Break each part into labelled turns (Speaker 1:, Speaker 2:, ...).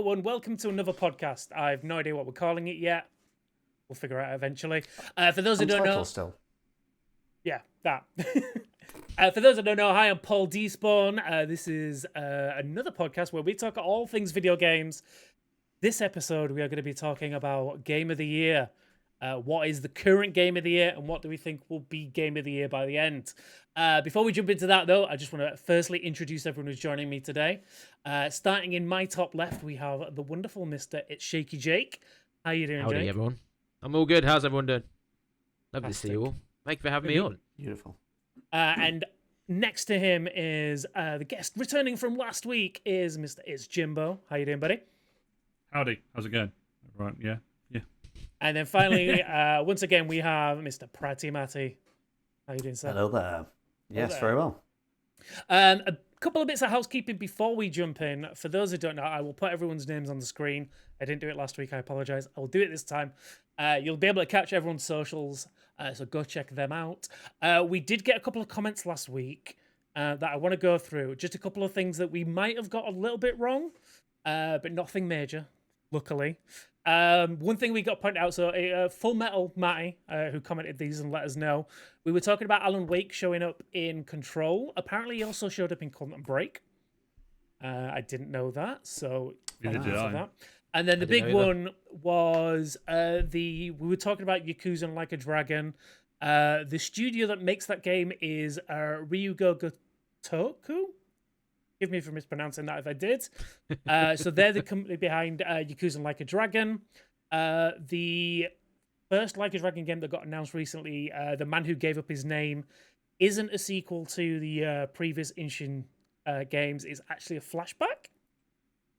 Speaker 1: Hello and welcome to another podcast. I have no idea what we're calling it yet. We'll figure it out eventually. For those who don't know,
Speaker 2: still.
Speaker 1: Yeah, that. For those who don't know, hi, I'm Paul Despawn. This is another podcast where we talk all things video games. This episode, we are going to be talking about Game of the Year. What is the current Game of the Year, and what do we think will be Game of the Year by the end? Before we jump into that, though, I just want to firstly introduce everyone who's joining me today. Starting in my top left, we have the wonderful Mr. It's Shaky Jake. How you doing,
Speaker 3: Howdy,
Speaker 1: Jake?
Speaker 3: everyone. I'm all good. How's everyone doing? Lovely to see
Speaker 1: Fantastic.
Speaker 3: you all. Thank you for having me on.
Speaker 2: Beautiful.
Speaker 1: And next to him is the guest returning from last week is Mr. It's Jimbo. How you doing, buddy?
Speaker 4: Howdy, how's it going? Right, yeah.
Speaker 1: And then finally, once again, we have Mr. Pratty Matty. How you doing, sir?
Speaker 2: Hello there. Yes,
Speaker 1: there.
Speaker 2: very well.
Speaker 1: A couple of bits of housekeeping before we jump in. For those who don't know, I will put everyone's names on the screen. I didn't do it last week. I apologize. I will do it this time. You'll be able to catch everyone's socials, so go check them out. We did get a couple of comments last week that I want to go through. Just a couple of things that we might have got a little bit wrong, but nothing major, luckily. One thing we got pointed out, so Full Metal Matty, who commented these and let us know, we were talking about Alan Wake showing up in Control. Apparently he also showed up in Quantum Break. I didn't know that, so
Speaker 4: Neither did I.
Speaker 1: that. And then the big one was we were talking about Yakuza and Like a Dragon. The studio that makes that game is Ryuga Gotoku. Give me for mispronouncing that if I did. So they're the company behind Yakuza and Like a Dragon. The first Like a Dragon game that got announced recently, The Man Who Gave Up His Name, isn't a sequel to the previous Inshin games. It's actually a flashback.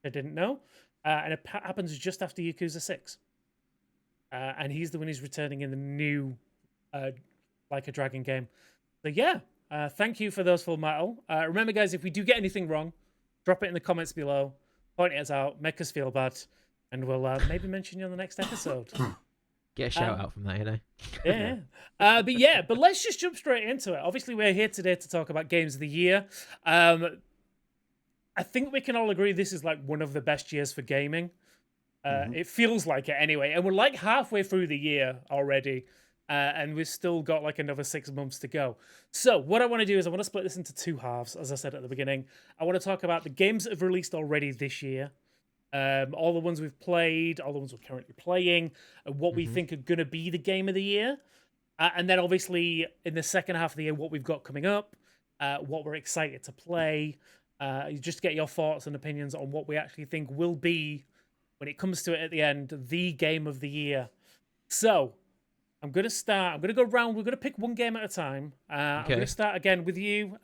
Speaker 1: I didn't know. And it happens just after Yakuza 6. And he's the one who's returning in the new Like a Dragon game. So yeah. Thank you for those, Full Metal. Remember, guys, if we do get anything wrong, drop it in the comments below, point us out, make us feel bad, and we'll maybe mention you on the next episode.
Speaker 3: Get a shout out from that, you know.
Speaker 1: Yeah. But let's just jump straight into it. Obviously, we're here today to talk about Games of the Year. I think we can all agree this is like one of the best years for gaming. It feels like it anyway, and we're like halfway through the year already. And we've still got like another 6 months to go. So what I want to do is I want to split this into two halves, as I said at the beginning. I want to talk about the games that have released already this year, all the ones we've played, all the ones we're currently playing, and what we think are going to be the game of the year. And then obviously in the second half of the year, what we've got coming up, what we're excited to play, just get your thoughts and opinions on what we actually think will be, when it comes to it at the end, the game of the year. So I'm going to start. I'm going to go round. We're going to pick one game at a time. I'm going to start again with you,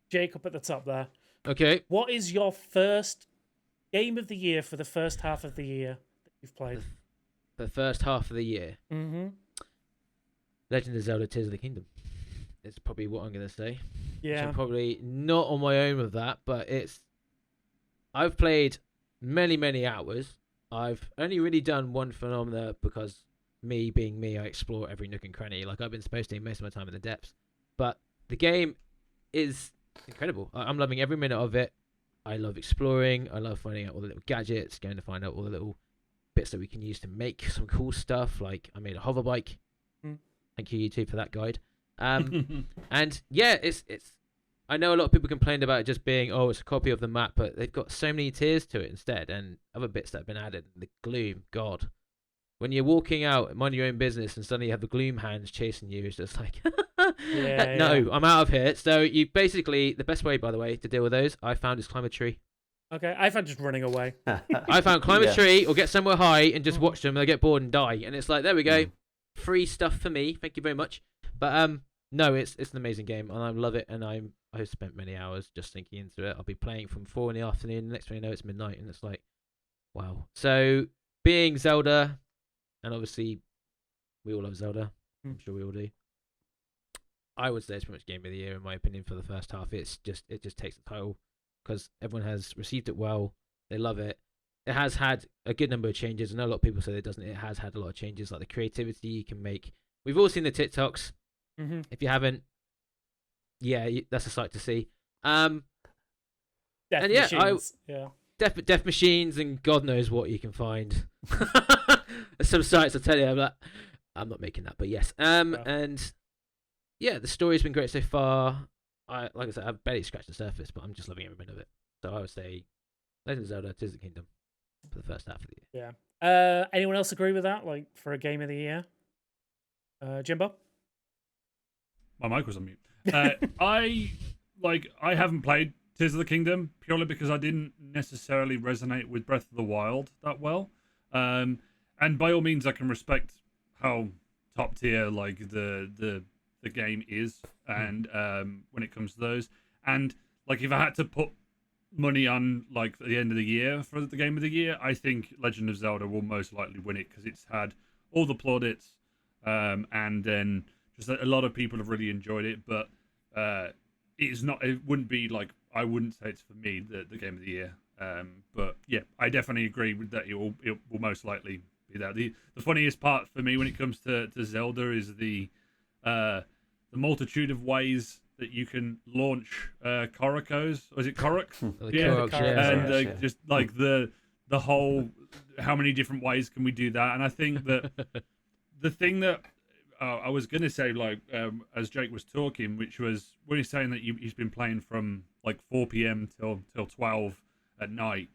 Speaker 1: Jake, up at the top there.
Speaker 3: Okay.
Speaker 1: What is your first game of the year for the first half of the year that you've played?
Speaker 3: The first half of the year.
Speaker 1: Mm-hmm.
Speaker 3: Legend of Zelda Tears of the Kingdom. It's probably what I'm going to say.
Speaker 1: Yeah.
Speaker 3: Which I'm probably not on my own with that, but I've played many, many hours. I've only really done one phenomena because me being me, I explore every nook and cranny. Like I've been supposed to most of my time in the depths. But the game is incredible. I'm loving every minute of it. I love exploring. I love finding out all the little gadgets, going to find out all the little bits that we can use to make some cool stuff. Like I made a hover bike. Thank you, YouTube, for that guide. And yeah, it's. I know a lot of people complained about it just being, it's a copy of the map, but they've got so many tiers to it instead, and other bits that have been added. The gloom, God. When you're walking out, mind your own business, and suddenly you have the gloom hands chasing you, it's just like, no, I'm out of here. So you basically, the best way, by the way, to deal with those, I found is climb a tree.
Speaker 1: Okay, I found just running away.
Speaker 3: I found climb a tree or get somewhere high and just watch them and they get bored and die. And it's like, there we go. Free stuff for me. Thank you very much. But no, it's an amazing game and I love it. And I've spent many hours just thinking into it. I'll be playing from 4 in the afternoon. The next thing you know, it's midnight and it's like, wow. So being Zelda, and obviously, we all love Zelda. I'm sure we all do. I would say it's pretty much game of the year, in my opinion, for the first half. It just takes the title because everyone has received it well. They love it. It has had a good number of changes. I know a lot of people say it doesn't. It has had a lot of changes, like the creativity you can make. We've all seen the TikToks. If you haven't, yeah, that's a sight to see. And yeah, death machines and God knows what you can find. Some sites, I tell you, I'm not making that, but yes. And yeah, the story's been great so far. Like I said, I've barely scratched the surface, but I'm just loving every minute of it. So I would say Legend of Zelda: Tears of the Kingdom for the first half of the year.
Speaker 1: Yeah. Anyone else agree with that? Like for a game of the year, Jimbo?
Speaker 4: My mic was on mute. I haven't played Tears of the Kingdom purely because I didn't necessarily resonate with Breath of the Wild that well. And by all means, I can respect how top tier like the game is, and when it comes to those, and like if I had to put money on like the end of the year for the game of the year, I think Legend of Zelda will most likely win it because it's had all the plaudits, and then just a lot of people have really enjoyed it, but it's not. It wouldn't be like I wouldn't say it's for me the game of the year. But yeah, I definitely agree with that. It will most likely be that. The funniest part for me when it comes to Zelda is the multitude of ways that you can launch Korokos. Or is it Korok? And just like the whole how many different ways can we do that? And I think that the thing that I was gonna say, like as Jake was talking, which was when he's saying that he's been playing from like 4 p.m. till 12 at night.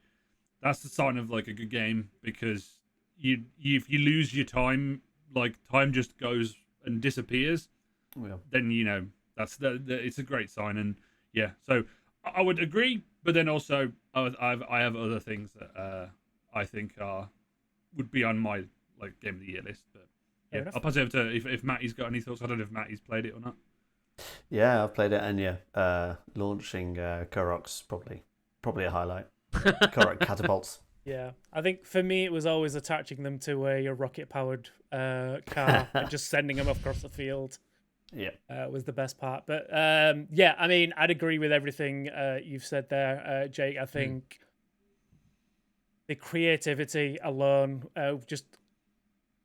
Speaker 4: That's the sign of like a good game, because if you lose your time, like time just goes and disappears.
Speaker 2: Yeah.
Speaker 4: Then that's it's a great sign. And yeah, so I would agree, but then also I have other things that I think would be on my like game of the year list. But yeah, I'll pass it over to if Matty's got any thoughts. I don't know if Matty's played it or not.
Speaker 2: Yeah, I've played it, and yeah, launching Korok's probably a highlight. Korok catapults.
Speaker 1: Yeah, I think for me it was always attaching them to a rocket-powered car and just sending them across the field.
Speaker 2: Yeah,
Speaker 1: was the best part. But yeah, I mean, I'd agree with everything you've said there, Jake. I think the creativity alone, just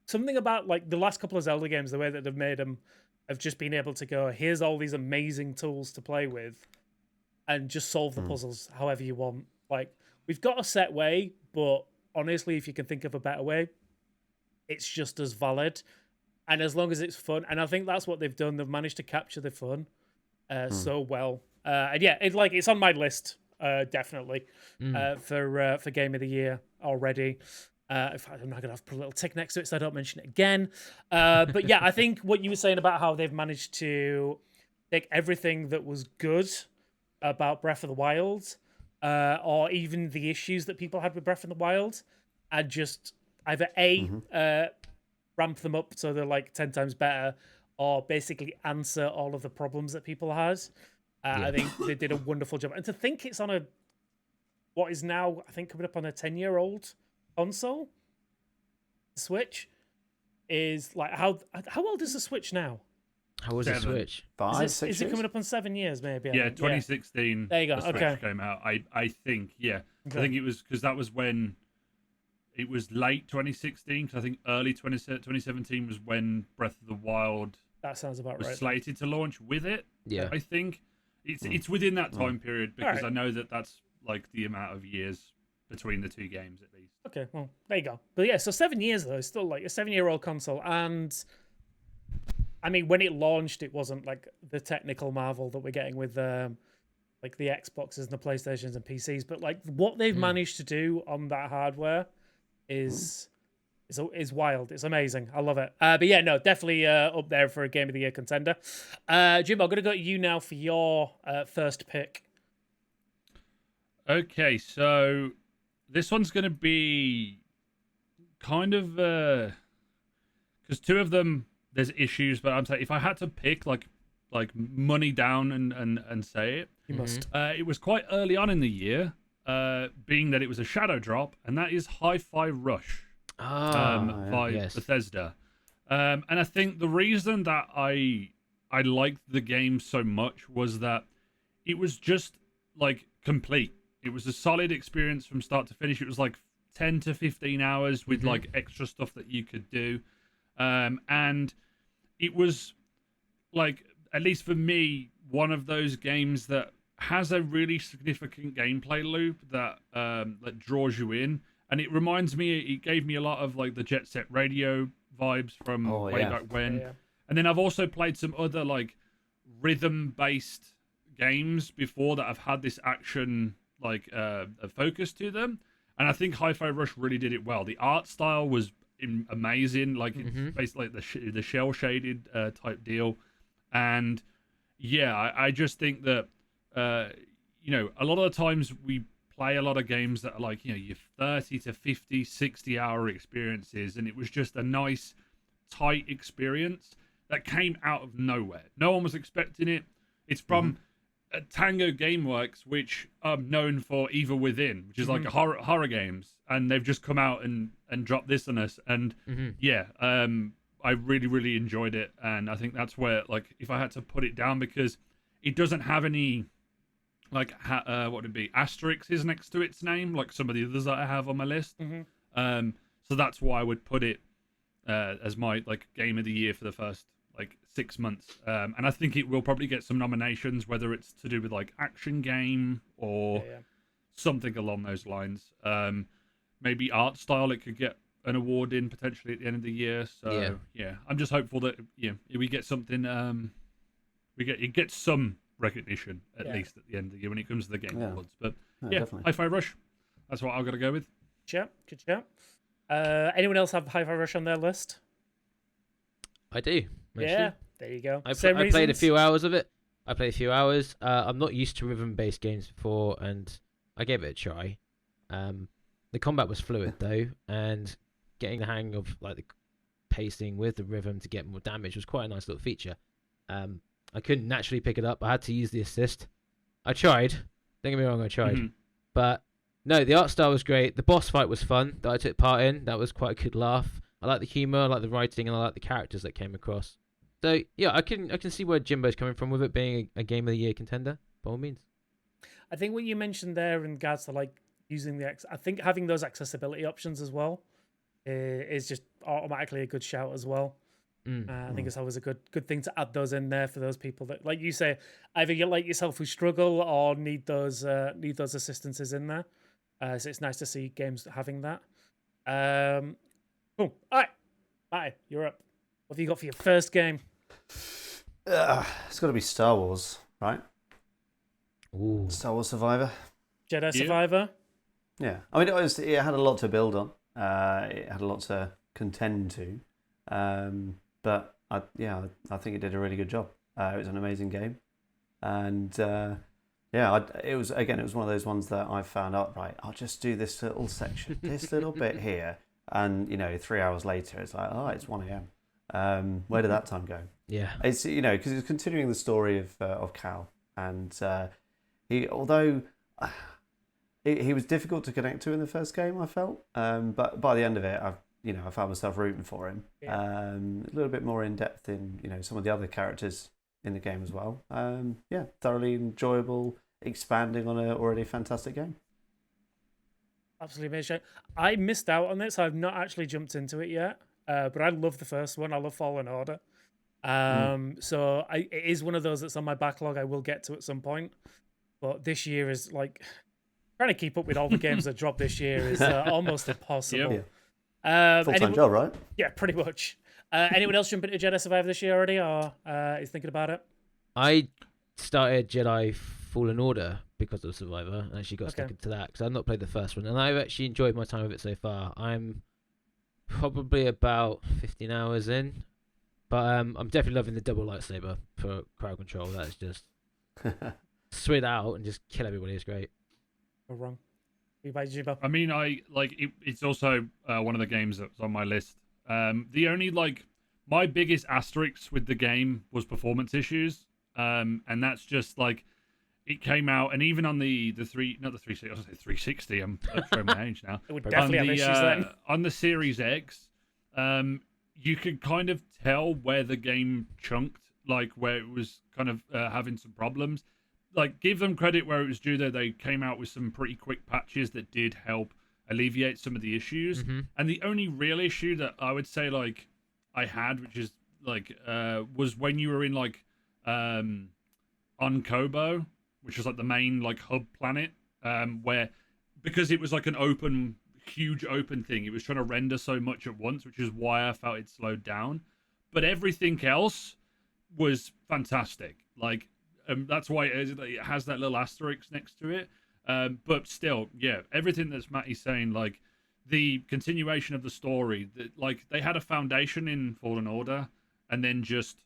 Speaker 1: something about like the last couple of Zelda games, the way that they've made them, have just been able to go, here's all these amazing tools to play with, and just solve the puzzles however you want. Like, we've got a set way, but honestly, if you can think of a better way, it's just as valid. And as long as it's fun, and I think that's what they've done. They've managed to capture the fun so well. And yeah, it's on my list, definitely, for Game of the Year already. If I'm not going to have a little tick next to it so I don't mention it again. But yeah, I think what you were saying about how they've managed to take everything that was good about Breath of the Wild, or even the issues that people had with Breath of the Wild, and just either ramp them up so they're like 10 times better, or basically answer all of the problems that people had. I think they did a wonderful job. And to think it's on what is now, I think, coming up on a 10-year-old console, Switch, is like, how old is the Switch now?
Speaker 3: How was the Switch?
Speaker 2: 5, 6
Speaker 1: Is it coming up on 7 years, maybe?
Speaker 4: Yeah, 2016.
Speaker 1: Yeah. There you go.
Speaker 4: The Switch
Speaker 1: Okay.
Speaker 4: came out. I think, yeah.
Speaker 1: Okay.
Speaker 4: I think it was because that was when it was late 2016. Because I think early 2017 was when Breath of the Wild
Speaker 1: That sounds about
Speaker 4: was
Speaker 1: right.
Speaker 4: slated to launch with it.
Speaker 3: Yeah.
Speaker 4: I think it's within that time period, because
Speaker 1: Alright.
Speaker 4: I know that's like the amount of years between the two games at least.
Speaker 1: Okay, well, there you go. But yeah, so 7 years though, it's still like a 7-year-old console. And I mean, when it launched, it wasn't like the technical marvel that we're getting with like the Xboxes and the PlayStations and PCs. But like what they've managed to do on that hardware is wild. It's amazing. I love it. But yeah, no, definitely up there for a Game of the Year contender. Jim, I'm going to go to you now for your first pick.
Speaker 4: Okay, so this one's going to be kind of because two of them there's issues, but I'm saying if I had to pick like money down and say it,
Speaker 1: You must.
Speaker 4: it was quite early on in the year, being that it was a shadow drop, and that is Hi-Fi Rush by Bethesda. And I think the reason that I liked the game so much was that it was just like complete. It was a solid experience from start to finish. It was like 10 to 15 hours with like extra stuff that you could do. And it was like, at least for me, one of those games that has a really significant gameplay loop that draws you in, and it reminds me. It gave me a lot of like the Jet Set Radio vibes from way back when.
Speaker 1: Yeah.
Speaker 4: And then I've also played some other like rhythm-based games before that have had this action like a focus to them, and I think Hi-Fi Rush really did it well. The art style was amazing, like it's basically like the shell shaded type deal, and yeah, I just think that you know, a lot of the times we play a lot of games that are like, you know, your 30 to 50, 60 hour experiences, and it was just a nice tight experience that came out of nowhere. No one was expecting it. It's from Tango Gameworks, which are known for Evil Within, which is like a horror games, and they've just come out and dropped this on us. And I really, really enjoyed it, and I think that's where, like, if I had to put it down, because it doesn't have any like what would it be, asterisks next to its name, like some of the others that I have on my list. So that's why I would put it as my like game of the year for the first like 6 months, and I think it will probably get some nominations, whether it's to do with like action game or something along those lines. Maybe art style, it could get an award in potentially at the end of the year. So yeah, I'm just hopeful that we get something. It gets some recognition at least at the end of the year when it comes to the game awards. But Hi-Fi Rush, that's what I've got to go with.
Speaker 1: Good chat. Anyone else have Hi-Fi Rush on their list?
Speaker 3: I do. Actually.
Speaker 1: Yeah, there you go.
Speaker 3: I played a few hours of it. I'm not used to rhythm-based games before, and I gave it a try. The combat was fluid though, and getting the hang of like the pacing with the rhythm to get more damage was quite a nice little feature. I couldn't naturally pick it up. I had to use the assist. I tried. Don't get me wrong, I tried. But no, the art style was great. The boss fight was fun that I took part in. That was quite a good laugh. I like the humor, I like the writing, and I like the characters that came across. So yeah, I can see where Jimbo's coming from with it being a game of the year contender, by all means.
Speaker 1: I think what you mentioned there in regards to like using I think having those accessibility options as well is just automatically a good shout as well. I think it's always a good thing to add those in there for those people that, like you say, either you like yourself who struggle or need those assistances in there. So it's nice to see games having that. Cool. All right, Matty, you're up. What have you got for your first game?
Speaker 2: It's got to be Star Wars, right?
Speaker 3: Ooh.
Speaker 2: Star Wars Survivor.
Speaker 1: Jedi Survivor.
Speaker 2: Yeah, I mean, it had a lot to build on. It had a lot to contend to. But I think it did a really good job. It was an amazing game, and it was one of those ones that I found out. Right, I'll just do this little section, this little bit here, and 3 hours later, it's like, oh, it's 1 a.m. Where did that time go?
Speaker 3: Yeah,
Speaker 2: it's because it's continuing the story of Cal, and although he was difficult to connect to in the first game, I felt, but by the end of it, I found myself rooting for him. A little bit more in depth in some of the other characters in the game as well. Thoroughly enjoyable, expanding on an already fantastic game.
Speaker 1: Absolutely amazing. I missed out on this. I've not actually jumped into it yet, but I love the first one. I love Fallen Order. So it is one of those that's on my backlog. I will get to at some point, but this year is like trying to keep up with all the games that drop this year is almost impossible.
Speaker 2: Yep. Full-time job, right?
Speaker 1: Yeah, pretty much. Anyone else jump into Jedi Survivor this year already, or is thinking about it?
Speaker 3: I started Jedi Fallen Order because of Survivor, and actually got stuck into that because I've not played the first one, and I've actually enjoyed my time with it so far. I'm probably about 15 hours in, but I'm definitely loving the double lightsaber for crowd control. That is just swing out and just kill everybody. It's great.
Speaker 1: Or wrong.
Speaker 4: I mean, it's also one of the games that's on my list. The only my biggest asterisk with the game was performance issues, and that's just it came out, and even on the 360. I'm showing my age now.
Speaker 1: It would definitely have issues then.
Speaker 4: On the Series X, you could kind of tell where the game chunked, where it was kind of having some problems. Give them credit where it was due. They came out with some pretty quick patches that did help alleviate some of the issues. And the only real issue that I would say I had, which is was when you were in on Kobo, which was like the main like hub planet, where because it was like an open, huge open thing, it was trying to render so much at once, which is why I felt it slowed down. But everything else was fantastic. Like that's why it has that little asterisk next to it. But still, yeah, everything that's Matty's saying, like the continuation of the story, that like they had a foundation in Fallen Order, and then just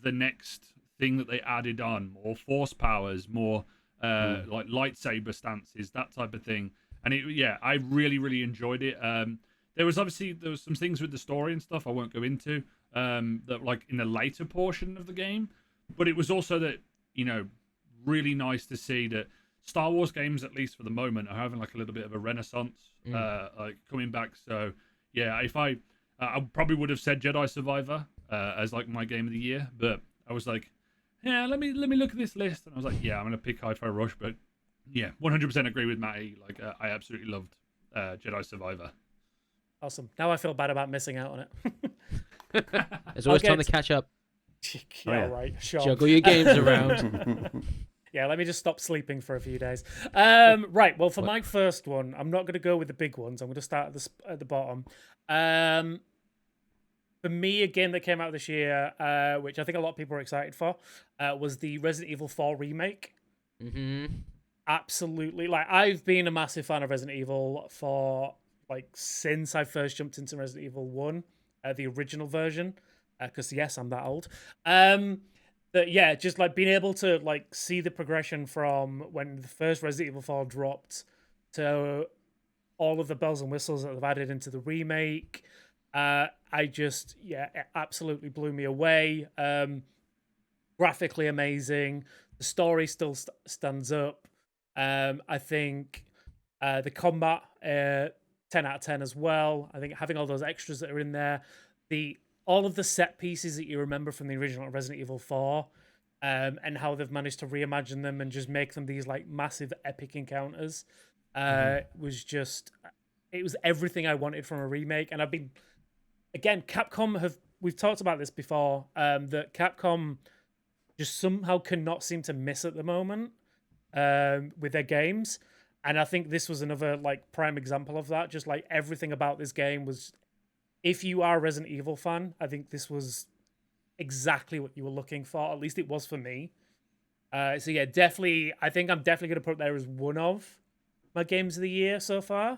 Speaker 4: the next thing that they added on, more force powers, more like lightsaber stances, that type of thing. And I really, really enjoyed it. There was some things with the story and stuff I won't go into that like in the later portion of the game, but it was also that, you know, really nice to see that Star Wars games, at least for the moment, are having like a little bit of a renaissance, like coming back. So yeah, if I probably would have said Jedi Survivor as like my game of the year, but I was like, yeah, let me look at this list, and I was like, yeah, I'm gonna pick Hi-Fi Rush. But yeah, 100% agree with Matty. Like I absolutely loved Jedi Survivor.
Speaker 1: Awesome. Now I feel bad about missing out on it.
Speaker 3: There's always time to catch up.
Speaker 1: Yeah, right. Sure.
Speaker 3: Juggle your games around.
Speaker 1: Yeah, let me just stop sleeping for a few days. Right. Well, for my first one, I'm not going to go with the big ones. I'm going to start at the bottom. For me, a game that came out this year, which I think a lot of people are excited for, was the Resident Evil 4 remake.
Speaker 3: Mm-hmm.
Speaker 1: Absolutely. Like, I've been a massive fan of Resident Evil for like since I first jumped into Resident Evil 1, the original version, because yes, I'm that old. But yeah, just like being able to like see the progression from when the first Resident Evil 4 dropped to all of the bells and whistles that they've added into the remake. It absolutely blew me away. Graphically amazing. The story still stands up. I think the combat, 10 out of 10 as well. I think having all those extras that are in there, all of the set pieces that you remember from the original Resident Evil 4, and how they've managed to reimagine them and just make them these like massive epic encounters, was just, it was everything I wanted from a remake. And Capcom we've talked about this before, that Capcom just somehow cannot seem to miss at the moment with their games. And I think this was another like prime example of that. Just like everything about this game was, if you are a Resident Evil fan, I think this was exactly what you were looking for. At least it was for me. So yeah, definitely, I think I'm definitely going to put it there as one of my games of the year so far.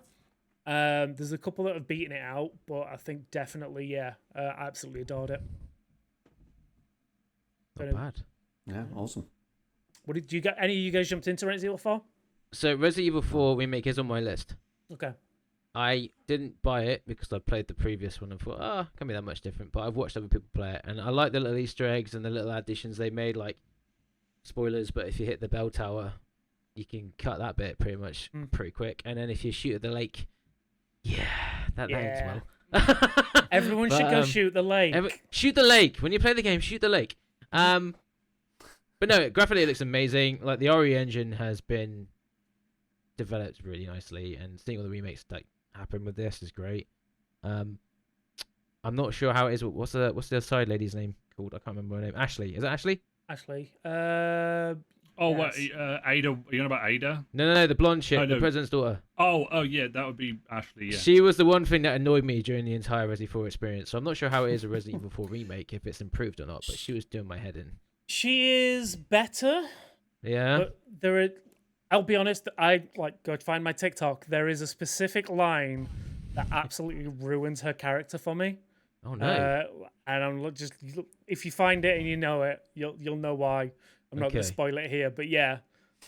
Speaker 1: There's a couple that have beaten it out, but I think definitely, yeah, absolutely adored it.
Speaker 3: Not bad.
Speaker 2: Yeah, awesome.
Speaker 1: What did you get? Any of you guys jumped into Resident Evil 4?
Speaker 3: So Resident Evil 4 remake is on my list.
Speaker 1: Okay.
Speaker 3: I didn't buy it because I played the previous one and thought, can't be that much different. But I've watched other people play it, and I like the little Easter eggs and the little additions they made, like spoilers. But if you hit the bell tower, you can cut that bit pretty much pretty quick. And then if you shoot at the lake, that ends well.
Speaker 1: Everyone should go shoot the lake.
Speaker 3: Shoot the lake when you play the game. Shoot the lake. But no, graphically it looks amazing. Like the RE engine has been developed really nicely, and seeing all the remakes that happen with this is great. I'm not sure how it is. What's the side lady's name called? I can't remember her name. Ashley. Is it Ashley?
Speaker 1: Ashley.
Speaker 4: Oh, yes. What? Ada? Are you on about Ada?
Speaker 3: No, the blonde chick, the president's daughter.
Speaker 4: Oh, yeah, that would be Ashley. Yeah.
Speaker 3: She was the one thing that annoyed me during the entire Resident Evil 4 experience. So I'm not sure how it is a Resident Evil 4 remake, if it's improved or not. But she was doing my head in.
Speaker 1: She is better.
Speaker 3: Yeah.
Speaker 1: But I'll be honest, I go to find my TikTok. There is a specific line that absolutely ruins her character for me.
Speaker 3: Oh no!
Speaker 1: And I'm just, if you find it and you know it, you'll know why. I'm not going to spoil it here, but yeah,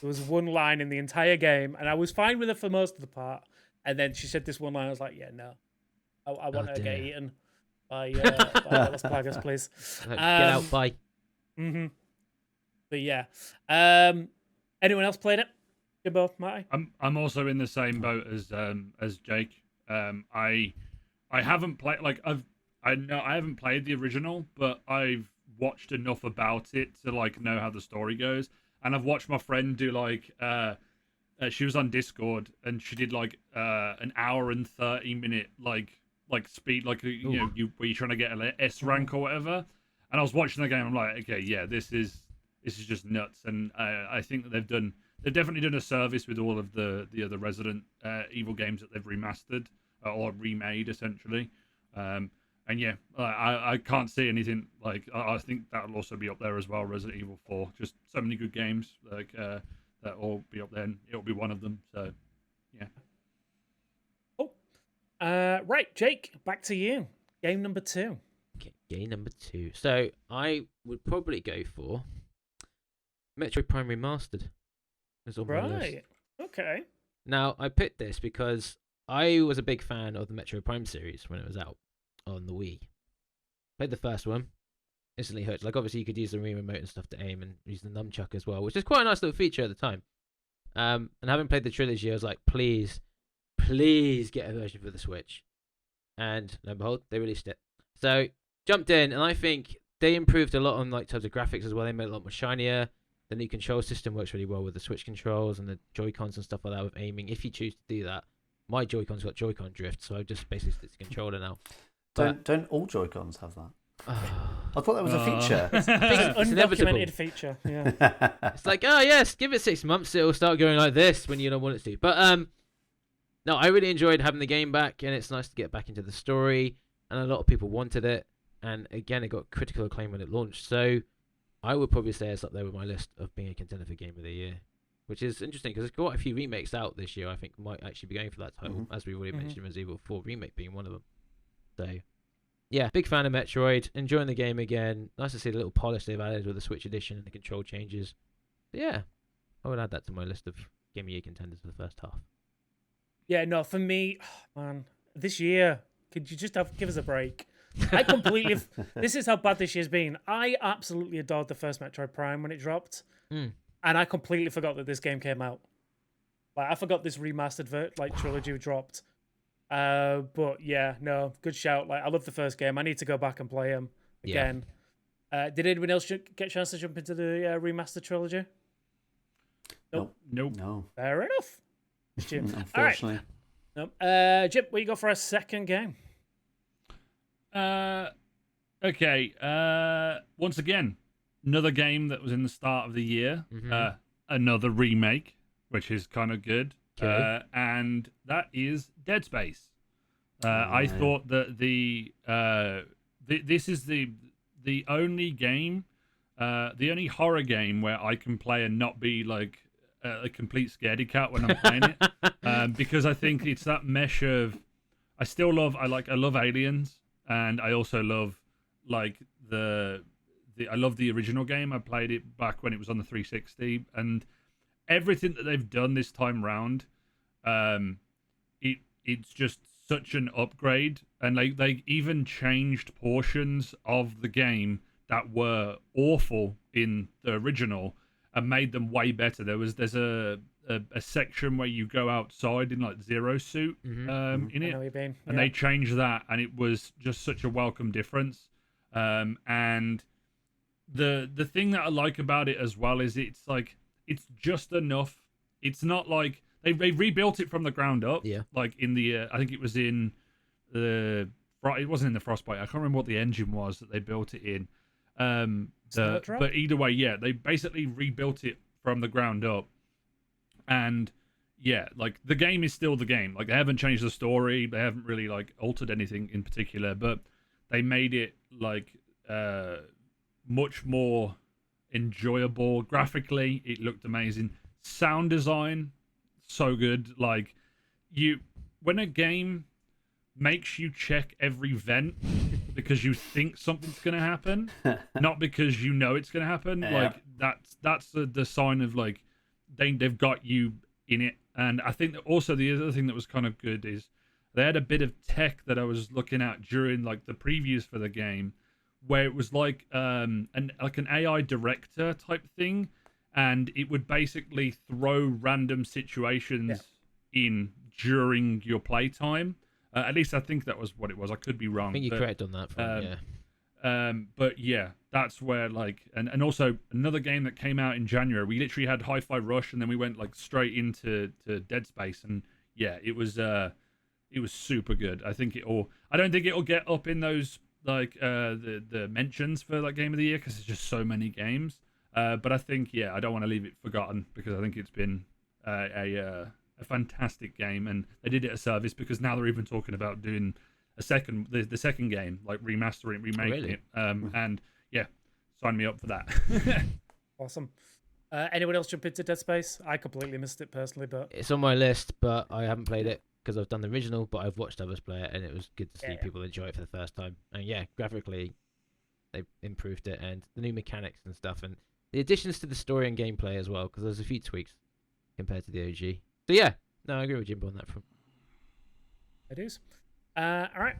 Speaker 1: there was one line in the entire game, and I was fine with it for most of the part. And then she said this one line. I was like, yeah, no, I want her to get eaten by Las Plagas, please.
Speaker 3: Get out, bye.
Speaker 1: Mm-hmm. But yeah, anyone else played it? Jimbo, Matty?
Speaker 4: I'm also in the same boat as Jake. I haven't played I haven't played the original, but I've watched enough about it to know how the story goes. And I've watched my friend do she was on Discord and she did an hour and 30-minute speed where you're trying to get an S rank or whatever. And I was watching the game. I'm like, okay, yeah, this is this is just nuts. And I think that they've definitely done a service with all of the other Resident Evil games that they've remastered or remade essentially. And yeah, I can't see anything like. I think that'll also be up there as well. Resident Evil 4, just so many good games like that will be up there, and it'll be one of them. So yeah.
Speaker 1: Oh, right, Jake, back to you. Game number 2.
Speaker 3: Okay, game number 2. So I would probably go for Metroid Prime Remastered. Is on my list.
Speaker 1: Right. Okay.
Speaker 3: Now I picked this because I was a big fan of the Metroid Prime series when it was out on the Wii. Played the first one, instantly hooked. Like obviously you could use the Wii remote and stuff to aim and use the nunchuck as well, which is quite a nice little feature at the time. And having played the trilogy, I was like, please get a version for the Switch. And lo and behold, they released it. So jumped in, and I think they improved a lot on like terms of graphics as well. They made it a lot more shinier. The new control system works really well with the Switch controls and the Joy-Cons and stuff like that with aiming. If you choose to do that, my Joy-Cons got Joy-Con drift, so I just basically stick to the controller now.
Speaker 2: Don't all Joy-Cons have that? I thought that was a feature.
Speaker 1: It's an undocumented feature. Yeah.
Speaker 3: It's like, oh yes, give it 6 months, it'll start going like this when you don't want it to. But no, I really enjoyed having the game back, and it's nice to get back into the story. And a lot of people wanted it, and again, it got critical acclaim when it launched. So I would probably say it's up there with my list of being a contender for Game of the Year, which is interesting because there's quite a few remakes out this year. I think might actually be going for that title, as we already mentioned, Resident Evil 4 remake being one of them. So, yeah, big fan of Metroid. Enjoying the game again. Nice to see the little polish they've added with the Switch edition and the control changes. But yeah, I would add that to my list of Game of the Year contenders for the first half.
Speaker 1: Yeah, no, for me, man, this year, could you just give us a break? I completely. This is how bad this year's been. I absolutely adored the first Metroid Prime when it dropped, and I completely forgot that this game came out. Like I forgot this remastered trilogy dropped. But yeah, no, good shout. Like I love the first game. I need to go back and play them again. Yeah. Did anyone else get a chance to jump into the remastered trilogy?
Speaker 2: Nope.
Speaker 4: No.
Speaker 1: Fair enough. Jim.
Speaker 2: Unfortunately.
Speaker 1: All right. Jim, what you got for our second game?
Speaker 4: Okay. Once again, another game that was in the start of the year. Another remake, which is kind of good. Okay. And that is Dead Space. I thought that this is the only game, the only horror game where I can play and not be like a complete scaredy cat when I'm playing it, because I think it's that mesh of I love Aliens, and I also love like I love the original game. I played it back when it was on the 360, and everything that they've done this time round, it's just such an upgrade, and they even changed portions of the game that were awful in the original and made them way better. There's a section where you go outside in like Zero Suit in it, and they changed that, and it was just such a welcome difference. And the thing that I like about it as well is it's just enough. It's not like they rebuilt it from the ground up. Yeah. Like in the I think it was in the it wasn't in the Frostbite. I can't remember what the engine was that they built it in. But either way, yeah, they basically rebuilt it from the ground up. And yeah, like the game is still the game. Like they haven't changed the story. They haven't really like altered anything in particular, but they made it like much more enjoyable. Graphically, it looked amazing. Sound design, so good. Like when a game makes you check every vent because you think something's going to happen, not because you know it's going to happen. Yeah. Like that's the sign of like they've got you in it. And I think that also the other thing that was kind of good is they had a bit of tech that I was looking at during like the previews for the game, where it was like an AI director type thing, and it would basically throw random situations in during your playtime. At least I think that was what it was. I could be wrong.
Speaker 3: I think you're correct on that front,
Speaker 4: but yeah, that's where like and also another game that came out in January. We literally had Hi-Fi Rush, and then we went like straight into Dead Space, and yeah, it was super good. I don't think it'll get up in those like the mentions for like Game of the Year because there's just so many games. But I think, I don't want to leave it forgotten because I think it's been a fantastic game, and they did it a service because now they're even talking about doing the second game, like remastering, remaking it. And sign me up for that.
Speaker 1: Awesome. Anyone else jump into Dead Space? I completely missed it personally, but
Speaker 3: It's on my list, but I haven't played it because I've done the original, but I've watched others play it, and it was good to see people enjoy it for the first time. And graphically, they've improved it, and the new mechanics and stuff, and the additions to the story and gameplay as well, because there's a few tweaks compared to the OG. So I agree with Jimbo on that front.
Speaker 1: it is. All right,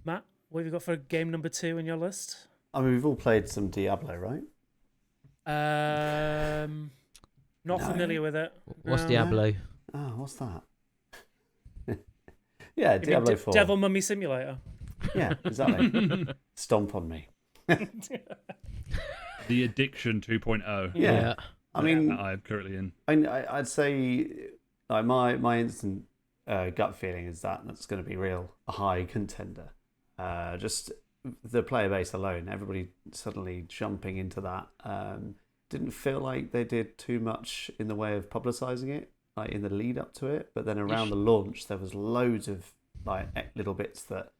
Speaker 1: Matt, what have you got for game number 2 in your list?
Speaker 2: I mean, we've all played some Diablo, right?
Speaker 1: Not familiar with it.
Speaker 3: What's Diablo?
Speaker 2: Oh, what's that? Diablo 4.
Speaker 1: Devil Mummy Simulator.
Speaker 2: Yeah, exactly. Stomp on me.
Speaker 4: The Addiction 2.0.
Speaker 2: Yeah. I mean,
Speaker 4: that I'm currently in.
Speaker 2: I'd say like my instant gut feeling is that that's going to be a high contender. Just the player base alone, everybody suddenly jumping into that. Didn't feel like they did too much in the way of publicizing it, like in the lead up to it. But then around the launch, there was loads of like little bits that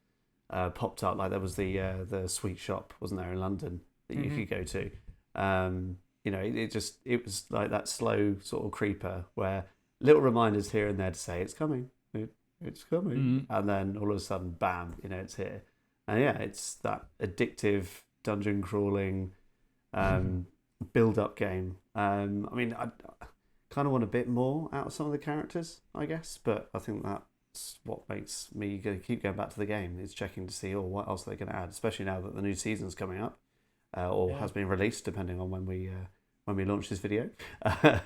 Speaker 2: popped up. Like there was the sweet shop, wasn't there, in London that you could go to. It was like that slow sort of creeper where little reminders here and there to say it's coming, it's coming, and then all of a sudden, bam, it's here. And it's that addictive dungeon crawling build-up game. I mean, I kind of want a bit more out of some of the characters, I guess, but I think that's what makes me keep going back to the game, is checking to see what else they're going to add, especially now that the new season's coming up, has been released, depending on when we launch this video. But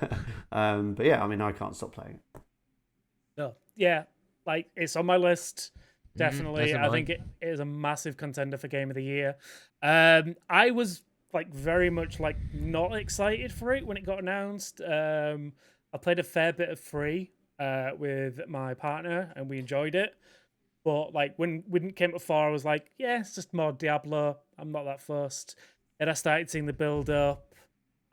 Speaker 2: I mean, I can't stop playing it.
Speaker 1: No, like it's on my list. Definitely, I think it is a massive contender for Game of the Year. I was like very much like not excited for it when it got announced. I played a fair bit of free with my partner, and we enjoyed it. But like when it came to 4, I was like, it's just more Diablo. I'm not that fussed. Then I started seeing the build up.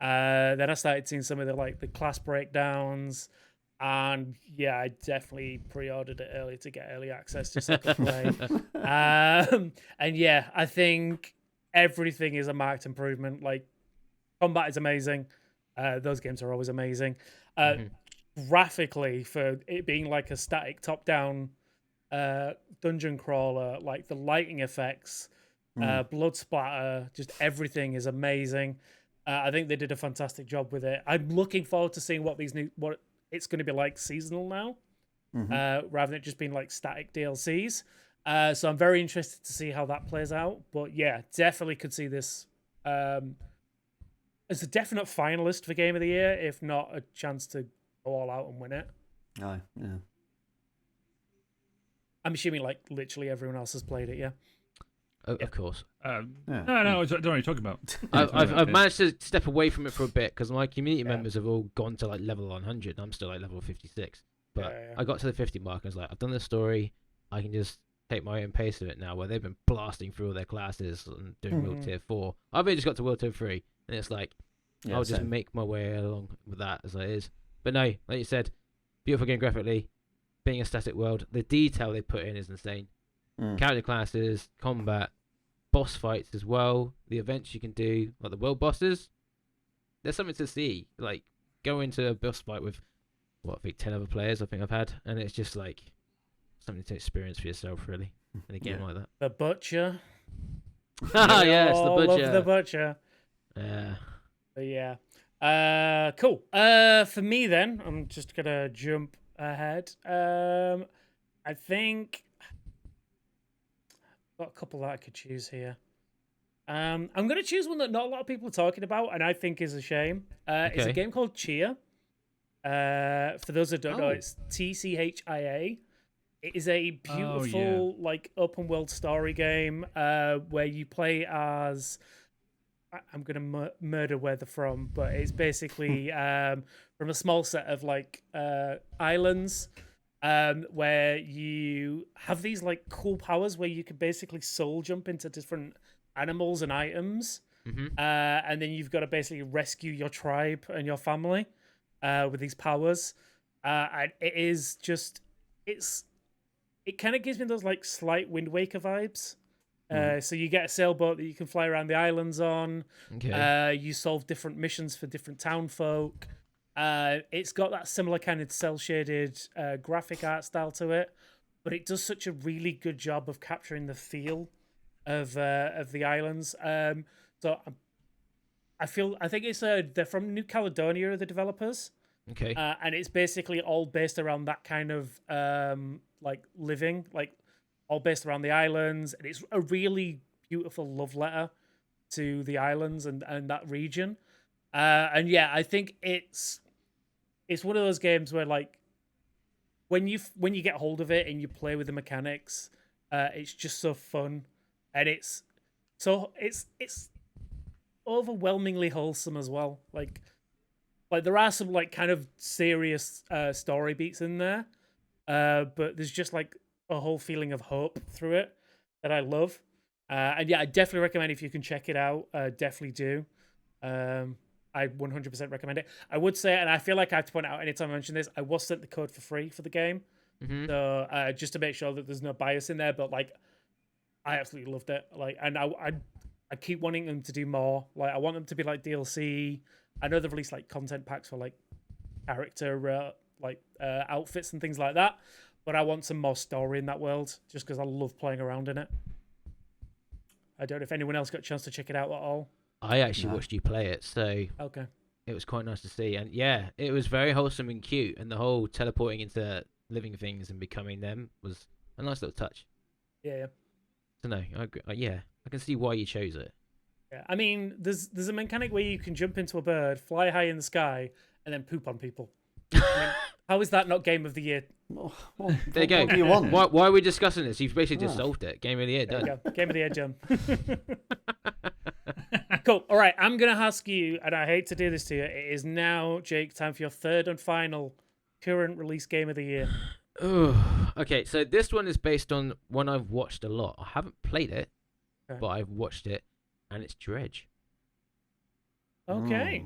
Speaker 1: Then I started seeing some of the class breakdowns. And I definitely pre-ordered it early to get early access just so I could play. And I think everything is a marked improvement. Like combat is amazing. Those games are always amazing. Graphically, for it being like a static top-down dungeon crawler, like the lighting effects, blood splatter, just everything is amazing. I think they did a fantastic job with it. I'm looking forward to seeing what it's going to be like seasonal now, rather than it just being like static DLCs. So I'm very interested to see how that plays out. But definitely could see this as a definite finalist for Game of the Year, if not a chance to go all out and win it.
Speaker 2: Oh, yeah.
Speaker 1: I'm assuming like literally everyone else has played it,
Speaker 3: Of course.
Speaker 4: No, I don't know what you're talking about.
Speaker 3: I've managed to step away from it for a bit because my community members have all gone to like level 100. I'm still like level 56. But I got to the 50 mark and I was like, I've done the story. I can just take my own pace of it now, where they've been blasting through all their classes and doing World Tier 4. I've only just got to World Tier 3. And it's like, I'll just make my way along with that as it is. But no, like you said, beautiful game graphically, being a static world. The detail they put in is insane. Character classes, combat, boss fights as well, the events you can do, like the world bosses. There's something to see. Like, go into a boss fight with, I think 10 other players I think I've had, and it's just like something to experience for yourself, really, in a game like that.
Speaker 1: The Butcher.
Speaker 3: Yes, the Butcher.
Speaker 1: Love the Butcher.
Speaker 3: Yeah.
Speaker 1: But cool. For me then, I'm just gonna jump ahead. I think I've got a couple that I could choose here. I'm gonna choose one that not a lot of people are talking about, and I think is a shame. It's a game called Chia. For those that don't know, it's TCHIA. It is a beautiful, like, open world story game where you play as. I'm gonna murder where they're from, but it's basically from a small set of like islands where you have these like cool powers where you can basically soul jump into different animals and items. and then you've got to basically rescue your tribe and your family with these powers. And it kind of gives me those like slight Wind Waker vibes. So you get a sailboat that you can fly around the islands on.
Speaker 3: Okay.
Speaker 1: You solve different missions for different town folk. It's got that similar kind of cel-shaded graphic art style to it, but it does such a really good job of capturing the feel of the islands. So I think it's they're from New Caledonia, the developers.
Speaker 3: Okay.
Speaker 1: And it's basically all based around that kind of like living, like all based around the islands. And it's a really beautiful love letter to the islands and that region. And yeah, I think it's one of those games where like when you get hold of it and you play with the mechanics, it's just so fun, and it's overwhelmingly wholesome as well. Like there are some like kind of serious story beats in there, but there's just like a whole feeling of hope through it that I love. And yeah, I definitely recommend if you can check it out. Definitely do. I 100% recommend it. I would say, and I feel like I have to point out anytime I mention this, I was sent the code for free for the game. So just to make sure that there's no bias in there, but like I absolutely loved it. Like, and I keep wanting them to do more. Like, I want them to be like DLC. I know they've released like content packs for like character outfits and things like that, but I want some more story in that world just because I love playing around in it. I don't know if anyone else got a chance to check it out at all.
Speaker 3: I actually watched you play it, so
Speaker 1: okay,
Speaker 3: it was quite nice to see. And yeah, it was very wholesome and cute, and the whole teleporting into living things and becoming them was a nice little touch.
Speaker 1: Yeah.
Speaker 3: So no, I agree. Yeah, I can see why you chose it.
Speaker 1: Yeah, I mean, there's a mechanic where you can jump into a bird, fly high in the sky, and then poop on people. I mean, how is that not Game of the Year?
Speaker 2: Well,
Speaker 3: There you go.
Speaker 2: What do you want?
Speaker 3: Why are we discussing this? You've basically just solved it. Game of the year
Speaker 1: There
Speaker 3: done.
Speaker 1: we go. Game of the Year, Jim. Cool. All right, I'm going to ask you, and I hate to do this to you, it is now, Jake, time for your third and final current release Game of the Year.
Speaker 3: Okay, so this one is based on one I've watched a lot. I haven't played it, but I've watched it, and it's Dredge.
Speaker 1: Okay.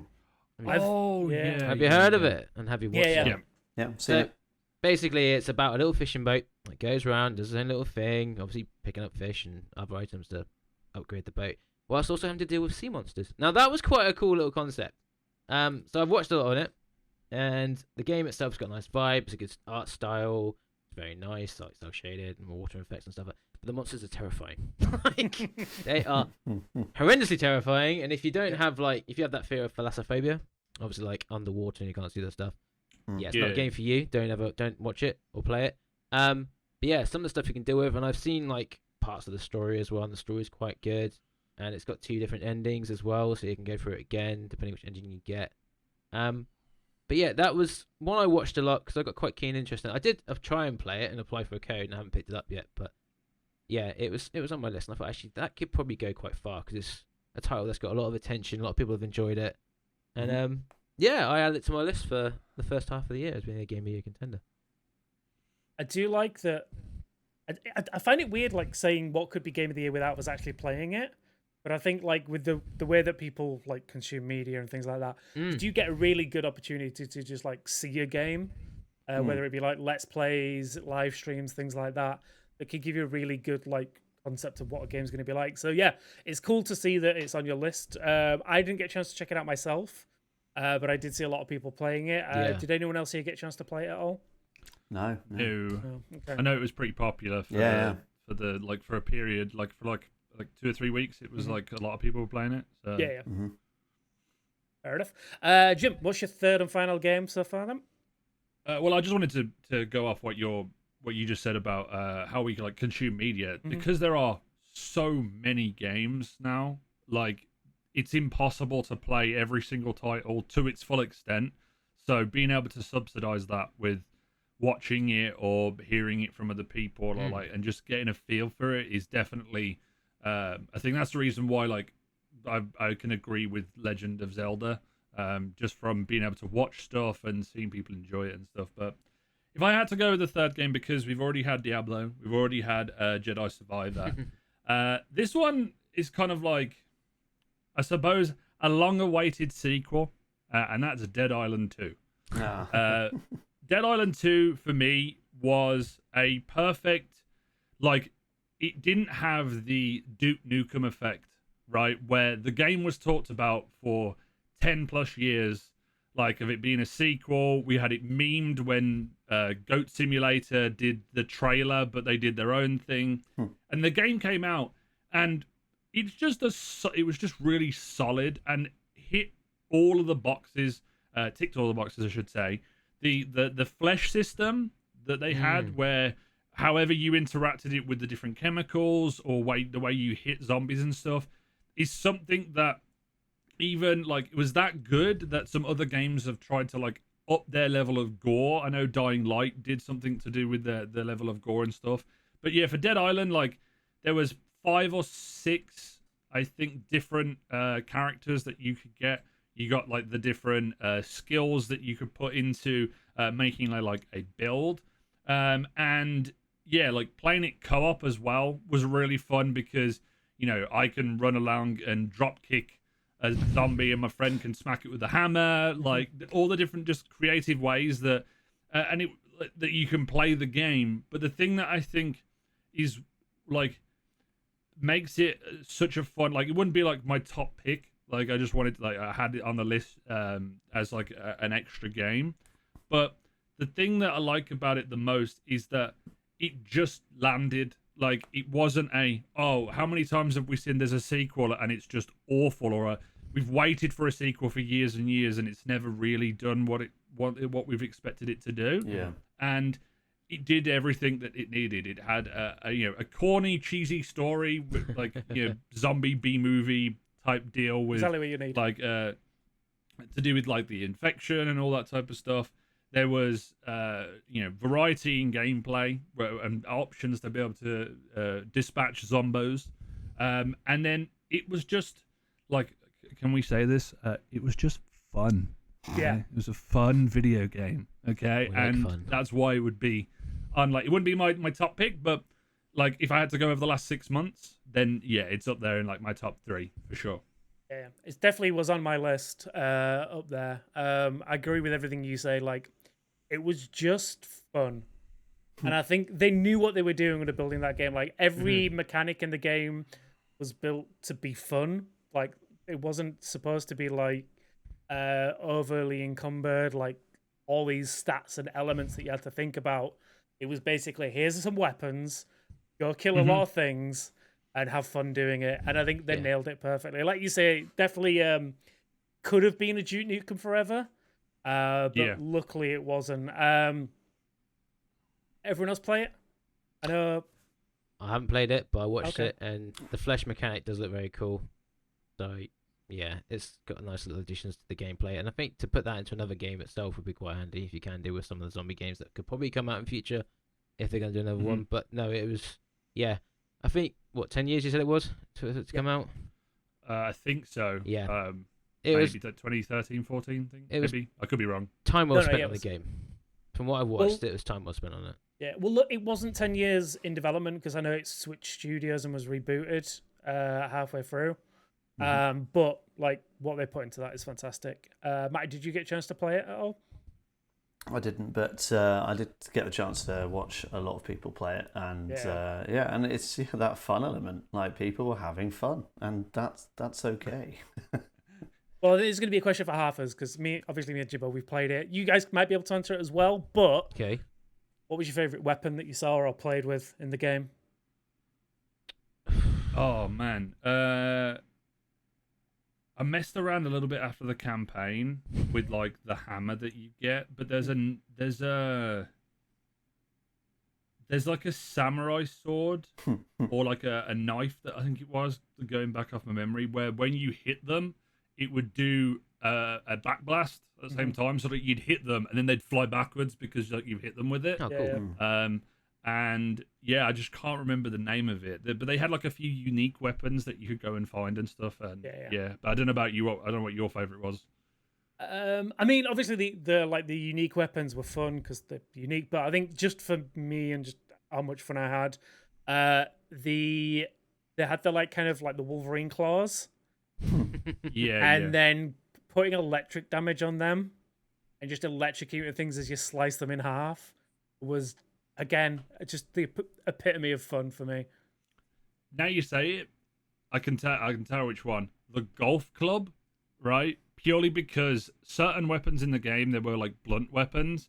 Speaker 4: Yeah.
Speaker 3: Have you heard of it? And have you watched it?
Speaker 2: Yeah, seen
Speaker 3: So
Speaker 2: it.
Speaker 3: basically, it's about a little fishing boat that goes around, does its own little thing, obviously picking up fish and other items to upgrade the boat, whilst also having to deal with sea monsters. Now, that was quite a cool little concept. So I've watched a lot on it, and the game itself's got nice vibes, a good art style, it's very nice, like cel shaded and water effects and stuff. But the monsters are terrifying. Like, they are horrendously terrifying. And if you don't have if you have that fear of thalassophobia, obviously like underwater and you can't see the stuff, it's not a game for you. Don't watch it or play it. But yeah, some of the stuff you can deal with, and I've seen like parts of the story as well, and the story's quite good. And it's got 2 different endings as well, so you can go through it again depending which ending you get. But yeah, that was one I watched a lot because I got quite keen interest in it. I did try and play it and apply for a code, and I haven't picked it up yet. But yeah, it was on my list, and I thought actually that could probably go quite far because it's a title that's got a lot of attention. A lot of people have enjoyed it, and yeah, I added it to my list for the first half of the year as being a Game of the Year contender.
Speaker 1: I do like that. I find it weird, like saying what could be Game of the Year without us actually playing it. But I think like with the way that people like consume media and things like that, you get a really good opportunity to just like see a game, whether it be like Let's Plays, live streams, things like that, that could give you a really good like concept of what a game's going to be like. So yeah, it's cool to see that it's on your list. I didn't get a chance to check it out myself, but I did see a lot of people playing it. Did anyone else here get a chance to play it at all?
Speaker 2: No.
Speaker 1: Oh, okay.
Speaker 4: I know it was pretty popular for for a period, for 2 or 3 weeks. It was like a lot of people were playing it. So.
Speaker 1: Yeah. Fair enough. Jim, what's your third and final game so far then?
Speaker 4: Well, I just wanted to go off what you just said about how we like consume media, because there are so many games now. Like, it's impossible to play every single title to its full extent. So being able to subsidize that with watching it or hearing it from other people or and just getting a feel for it is definitely I think that's the reason why I can agree with Legend of Zelda, just from being able to watch stuff and seeing people enjoy it and stuff. But if I had to go with the third game, because we've already had Diablo, we've already had Jedi Survivor, this one is kind of like, I suppose, a long-awaited sequel, and that's Dead Island 2. Dead Island 2, for me, was a perfect, like, it didn't have the Duke Nukem effect, right? Where the game was talked about for 10 plus years, like, of it being a sequel. We had it memed when Goat Simulator did the trailer, but they did their own thing. And the game came out, and it's just it was just really solid and hit all of the boxes, ticked all the boxes, I should say. The flesh system that they had, where however you interacted it with the different chemicals or the way you hit zombies and stuff, is something that even, like, it was that good that some other games have tried to, like, up their level of gore. I know Dying Light did something to do with the level of gore and stuff. But yeah, for Dead Island, like, there was 5 or 6, I think, different characters that you could get. You got, like, the different skills that you could put into making like a build. And yeah, like, playing it co-op as well was really fun because, you know, I can run along and drop kick a zombie and my friend can smack it with a hammer, like, all the different just creative ways that that you can play the game. But the thing that I think is, like, makes it such a fun, like, it wouldn't be like my top pick. Like, I just wanted to, like, I had it on the list as like an extra game. But the thing that I like about it the most is that it just landed. Like, it wasn't how many times have we seen there's a sequel and it's just awful, or we've waited for a sequel for years and years and it's never really done what we've expected it to do.
Speaker 2: Yeah.
Speaker 4: And it did everything that it needed. It had a corny, cheesy story with, like, zombie B-movie type deal with
Speaker 1: exactly what you need.
Speaker 4: Like to do with, like, the infection and all that type of stuff. There was variety in gameplay and options to be able to dispatch zombos, and then it was just, like, can we say this? It was just fun.
Speaker 1: Yeah,
Speaker 4: it was a fun video game. Okay, and
Speaker 3: fun.
Speaker 4: that's why it would be unlike, it wouldn't be my top pick, but, like, if I had to go over the last 6 months, then yeah, it's up there in, like, my top 3 for sure.
Speaker 1: Yeah, it definitely was on my list up there. I agree with everything you say. Like, it was just fun. And I think they knew what they were doing when building that game. Like, every mechanic in the game was built to be fun. Like, it wasn't supposed to be, like, overly encumbered, like, all these stats and elements that you had to think about. It was basically, here's some weapons, go kill a lot of things, and have fun doing it. And I think they nailed it perfectly. Like you say, definitely could have been a Duke Nukem Forever. But luckily it wasn't. Everyone else play it? I know.
Speaker 3: I haven't played it, but I watched it, and the flesh mechanic does look very cool. So yeah, it's got nice little additions to the gameplay, and I think to put that into another game itself would be quite handy if you can deal with some of the zombie games that could probably come out in future if they're going to do another one. But no, it was, I think, 10 years you said it was to come out?
Speaker 4: I think so.
Speaker 3: Yeah.
Speaker 4: It maybe was 2013, 14 thing. Maybe I could be wrong.
Speaker 3: Time well spent on the game. From what I watched, it was time well spent on it.
Speaker 1: Yeah. Well, look, it wasn't 10 years in development because I know it switched studios and was rebooted halfway through. But, like, what they put into that is fantastic. Matt, did you get a chance to play it at all?
Speaker 2: I didn't, but I did get the chance to watch a lot of people play it, and and it's that fun element. Like, people were having fun, and that's okay.
Speaker 1: Well, there's going to be a question for half us because me and Jibbo, we've played it. You guys might be able to answer it as well. But what was your favorite weapon that you saw or played with in the game?
Speaker 4: Oh man, I messed around a little bit after the campaign with, like, the hammer that you get, but there's like a samurai sword or like a knife that I think it was, going back off my memory, where when you hit them, it would do a backblast at the same time, so that you'd hit them and then they'd fly backwards because, like, you hit them with it.
Speaker 3: Oh, cool.
Speaker 4: And yeah, I just can't remember the name of it. But they had, like, a few unique weapons that you could go and find and stuff. And but I don't know about you. I don't know what your favorite was.
Speaker 1: I mean, obviously the unique weapons were fun because they're unique. But I think just for me and just how much fun I had, they had the, like, kind of like the Wolverine claws.
Speaker 4: Yeah,
Speaker 1: and then putting electric damage on them and just electrocuting things as you slice them in half was, again, just the epitome of fun for me.
Speaker 4: Now you say it, I can tell which one. The golf club, right? Purely because certain weapons in the game, they were like blunt weapons.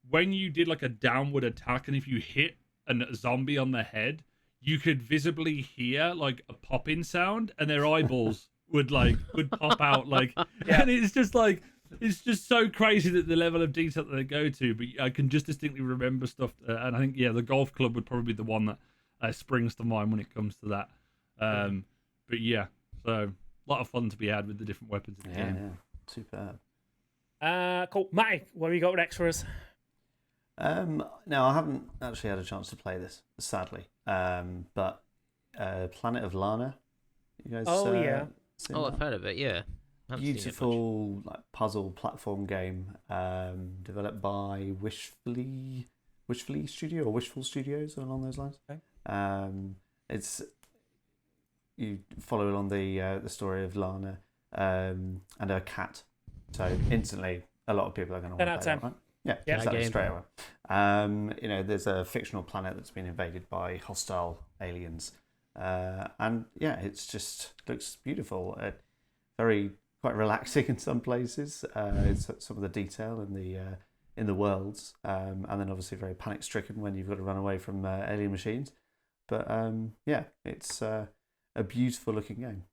Speaker 4: When you did like a downward attack, and if you hit a zombie on the head, you could visibly hear like a popping sound, and their eyeballs would pop out like, and it's just so crazy that the level of detail that they go to. But I can just distinctly remember stuff, and I think the golf club would probably be the one that springs to mind when it comes to that. But yeah, so a lot of fun to be had with the different weapons in the game.
Speaker 2: Yeah, superb.
Speaker 1: Cool. Matty, what have you got next for us?
Speaker 2: Now, I haven't actually had a chance to play this, sadly. But Planet of Lana, you guys? Seen
Speaker 3: I've heard of it. Yeah,
Speaker 2: beautiful like puzzle platform game, developed by Wishfully Studio or Wishful Studios, along those lines.
Speaker 1: Okay.
Speaker 2: It's you follow along the story of Lana and her cat. So instantly, a lot of people are going to want to play that, right? Yeah, exactly, straight away. There's a fictional planet that's been invaded by hostile aliens, and it's just looks beautiful. Quite relaxing in some places. It's some of the detail in the worlds, and then obviously very panic stricken when you've got to run away from alien machines. But it's a beautiful looking game.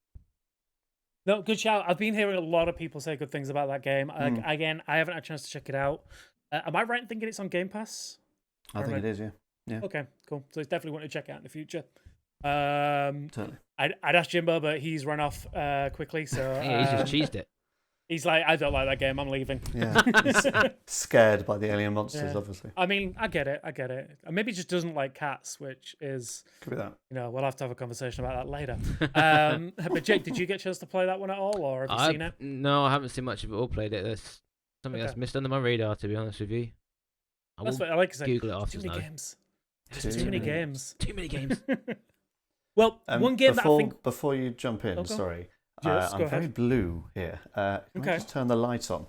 Speaker 1: No, good shout. I've been hearing a lot of people say good things about that game. Again, I haven't had a chance to check it out. Am I right in thinking it's on Game Pass?
Speaker 2: I think it is, yeah.
Speaker 1: Okay, cool. So it's definitely want to check it out in the future.
Speaker 2: Totally.
Speaker 1: I'd ask Jimbo, but he's run off quickly. So
Speaker 3: he's just cheesed it.
Speaker 1: He's like, I don't like that game. I'm leaving.
Speaker 2: Yeah, he's scared by the alien monsters, obviously.
Speaker 1: I mean, I get it. Maybe he just doesn't like cats, which is...
Speaker 2: Could be that.
Speaker 1: We'll have to have a conversation about that later. But Jake, did you get a chance to play that one at all, or have you seen it?
Speaker 3: No, I haven't seen much of it or played it. That's something that's missed under my radar, to be honest with you.
Speaker 1: That's what I like to say.
Speaker 3: Google it after
Speaker 1: too many
Speaker 3: now.
Speaker 1: games. Too many games.
Speaker 3: Too many games.
Speaker 1: Well, one game that I think...
Speaker 2: Before you jump in, sorry.
Speaker 1: Yes,
Speaker 2: I'm very blue here. Can I just turn the light on?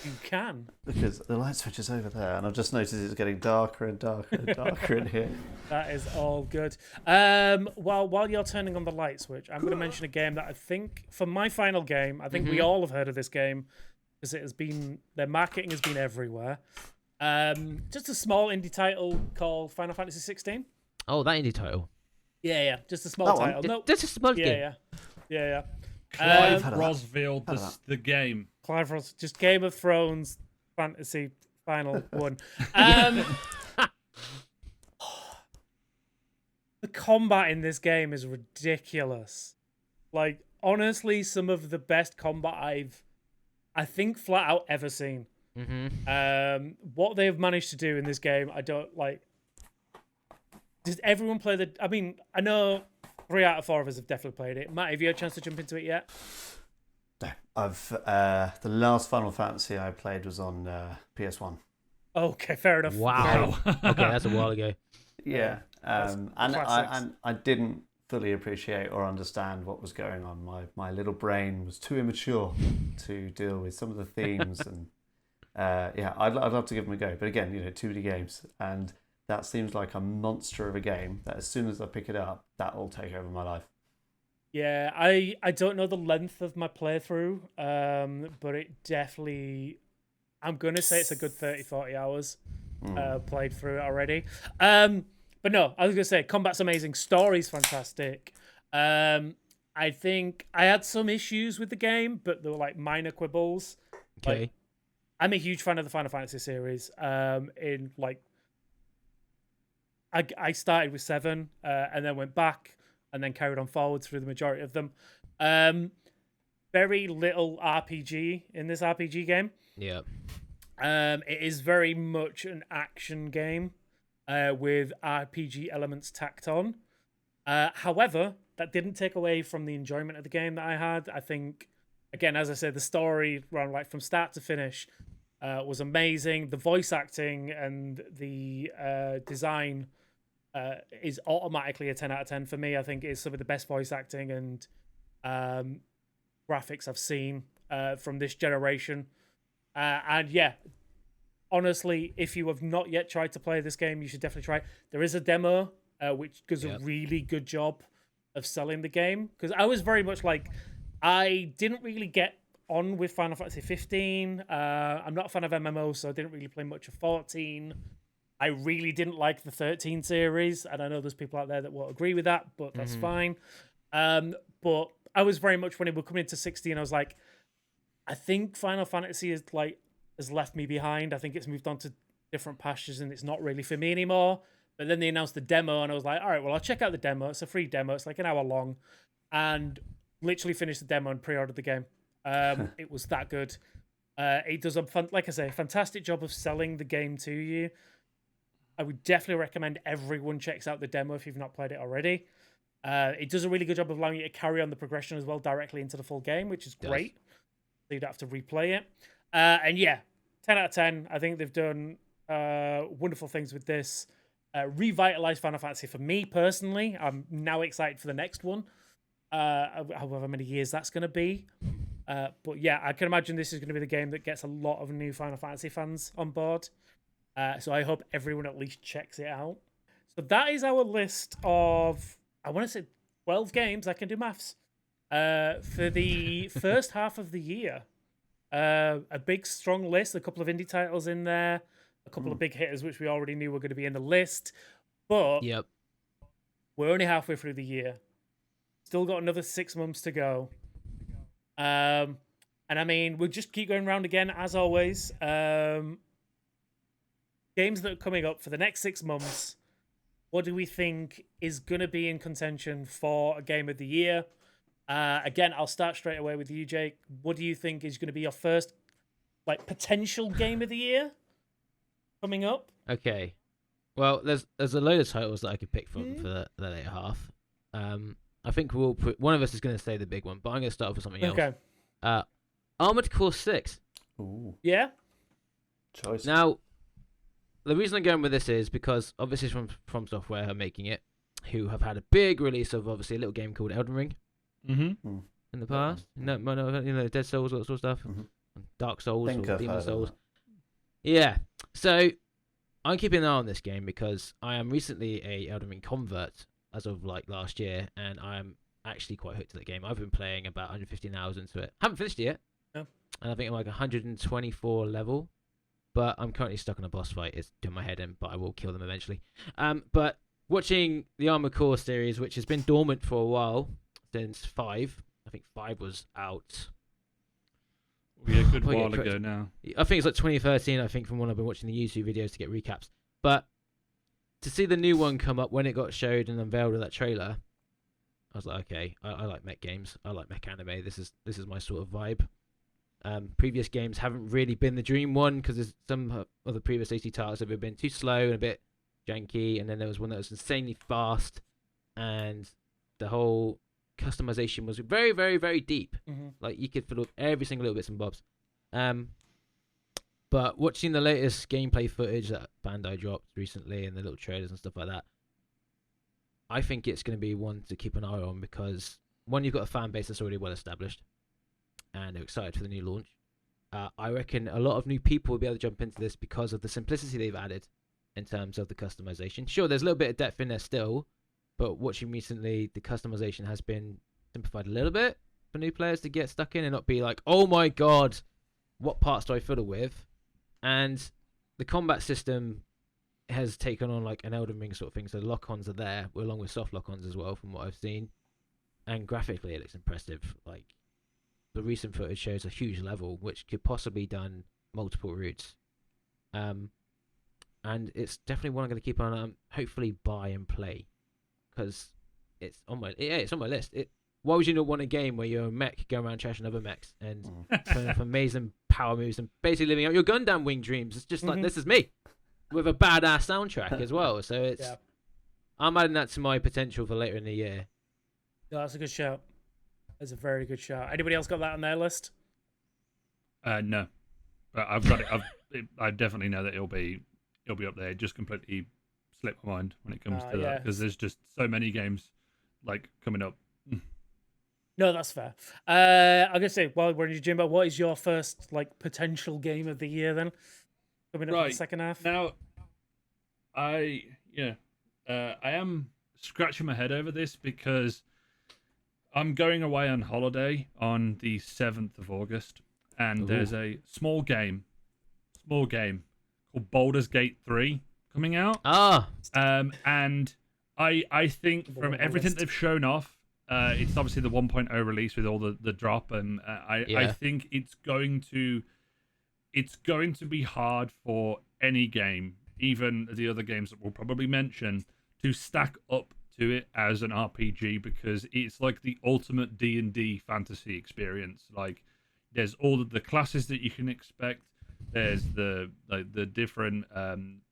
Speaker 1: You can.
Speaker 2: Because the light switch is over there, and I've just noticed it's getting darker and darker and darker in here.
Speaker 1: That is all good. While you're turning on the light switch, I'm going to mention a game that I think, for my final game, I think we all have heard of this game, because their marketing has been everywhere. Just a small indie title called Final Fantasy 16.
Speaker 3: Oh, that indie title.
Speaker 1: Yeah, just a small title. No,
Speaker 3: just a small game.
Speaker 1: Yeah.
Speaker 4: Clive Rosfield, the game.
Speaker 1: Clive Rosfield, just Game of Thrones fantasy final one. The combat in this game is ridiculous. Like, honestly, some of the best combat I think, flat out ever seen. What they've managed to do in this game, I don't like. Does everyone play I mean, I know 3 out of 4 of us have definitely played it. Matt, have you had a chance to jump into it yet?
Speaker 2: No, the last Final Fantasy I played was on PS1.
Speaker 1: Okay, fair enough.
Speaker 3: Wow. Okay, that's a while ago.
Speaker 2: Yeah, and I didn't fully appreciate or understand what was going on. My little brain was too immature to deal with some of the themes, and I'd love to give them a go. But again, too many games, and that seems like a monster of a game that as soon as I pick it up, that will take over my life.
Speaker 1: Yeah, I don't know the length of my playthrough, but it definitely... I'm going to say it's a good 30, 40 hours played through it already. But no, I was going to say, combat's amazing, story's fantastic. I think I had some issues with the game, but they were like minor quibbles.
Speaker 3: Okay.
Speaker 1: Like, I'm a huge fan of the Final Fantasy series. I started with 7 and then went back and then carried on forward through the majority of them. Very little RPG in this RPG game.
Speaker 3: Yeah.
Speaker 1: It is very much an action game with RPG elements tacked on. However, that didn't take away from the enjoyment of the game that I had. I think, again, as I said, the story from start to finish was amazing. The voice acting and the design is automatically a 10 out of 10 for me. I think it's some of the best voice acting, and graphics I've seen from this generation. And yeah, honestly, if you have not yet tried to play this game, you should definitely try it. There is a demo which does a really good job of selling the game, because I was very much like, I didn't really get on with Final Fantasy 15. I'm not a fan of MMOs, so I didn't really play much of 14. I really didn't like the 13 series, and I know there's people out there that won't agree with that, but that's fine. But I was very much, when it was coming into 16, I was like, I think Final Fantasy has left me behind. I think it's moved on to different pastures, and it's not really for me anymore. But then they announced the demo, and I was like, all right, well, I'll check out the demo. It's a free demo. It's like an hour long, and literally finished the demo and pre-ordered the game. It was that good. It does like I say, fantastic job of selling the game to you. I would definitely recommend everyone checks out the demo if you've not played it already. It does a really good job of allowing you to carry on the progression as well directly into the full game, which is great. So you don't have to replay it. And yeah, 10 out of 10. I think they've done wonderful things with this. Revitalized Final Fantasy for me personally. I'm now excited for the next one, however many years that's going to be. But yeah, I can imagine this is going to be the game that gets a lot of new Final Fantasy fans on board. So I hope everyone at least checks it out. So that is our list of, I want to say 12 games. I can do maths. For the first half of the year. A big, strong list. A couple of indie titles in there. A couple of big hitters, which we already knew were going to be in the list. But we're only halfway through the year. Still got another 6 months to go. And I mean, we'll just keep going around again, as always. Games that are coming up for the next 6 months. What do we think is going to be in contention for a game of the year? Again, I'll start straight away with you, Jake. What do you think is going to be your first, potential game of the year coming up?
Speaker 3: Okay. Well, there's a load of titles that I could pick from for the later half. I think we'll put one of us is going to say the big one, but I'm going to start off with something else. Okay. Armored Core 6.
Speaker 2: Ooh.
Speaker 1: Yeah.
Speaker 2: Choice.
Speaker 3: Now, the reason I'm going with this is because obviously it's from Software are making it, who have had a big release of obviously a little game called Elden Ring in the past. No, Dead Souls, all that sort of stuff. Dark Souls or Demon Souls. Yeah. So I'm keeping an eye on this game because I am recently a Elden Ring convert as of last year, and I am actually quite hooked to the game. I've been playing about 115 hours into it. Haven't finished it yet. No. And I think I'm 124 level. But I'm currently stuck on a boss fight. It's doing my head in, but I will kill them eventually. But watching the Armored Core series, which has been dormant for a while, since 5. I think 5 was out.
Speaker 4: Yeah, a good while ago now.
Speaker 3: I think it's 2013, I think, from when I've been watching the YouTube videos to get recaps. But to see the new one come up when it got showed and unveiled with that trailer, I was like, okay, I like mech games. I like mech anime. This is my sort of vibe. Previous games haven't really been the dream one because some of the previous AC titles have been too slow and a bit janky, and then there was one that was insanely fast, and the whole customization was very, very, very deep. You could fill up every single little bits and bobs. But watching the latest gameplay footage that Bandai dropped recently and the little trailers and stuff like that, I think it's going to be one to keep an eye on because, one, you've got a fan base that's already well established and they're excited for the new launch. I reckon a lot of new people will be able to jump into this because of the simplicity they've added in terms of the customization. Sure, there's a little bit of depth in there still, but watching recently, the customization has been simplified a little bit for new players to get stuck in and not be like, oh my god, what parts do I fiddle with? And the combat system has taken on an Elden Ring sort of thing, so the lock-ons are there, along with soft lock-ons as well, from what I've seen. And graphically, it looks impressive. The recent footage shows a huge level, which could possibly done multiple routes. And it's definitely one I'm going to keep on, hopefully buy and play, because it's on my list. Why would you not want a game where you're a mech going around trashing other mechs and pulling off amazing power moves and basically living out your Gundam Wing dreams? It's just this is me with a badass soundtrack as well. So it's I'm adding that to my potential for later in the year.
Speaker 1: Yeah, that's a good shout. That's a very good shout. Anybody else got that on their list?
Speaker 4: No, but I've got it. I definitely know that it'll be up there. It just completely slipped my mind when it comes to that because there's just so many games coming up.
Speaker 1: No, that's fair. I'm gonna say, while we're in your Jimbo, what is your first like potential game of the year then? Coming up in the second half.
Speaker 4: Now, I am scratching my head over this because I'm going away on holiday on the 7th of August, and there's a small game called Baldur's Gate 3 coming out. And I think from everything they've shown off, it's obviously the 1.0 release with all the drop, and I think it's going to be hard for any game, even the other games that we'll probably mention, to stack up to it as an RPG, because it's like the ultimate D&D fantasy experience. Like, there's all the classes that you can expect. There's the different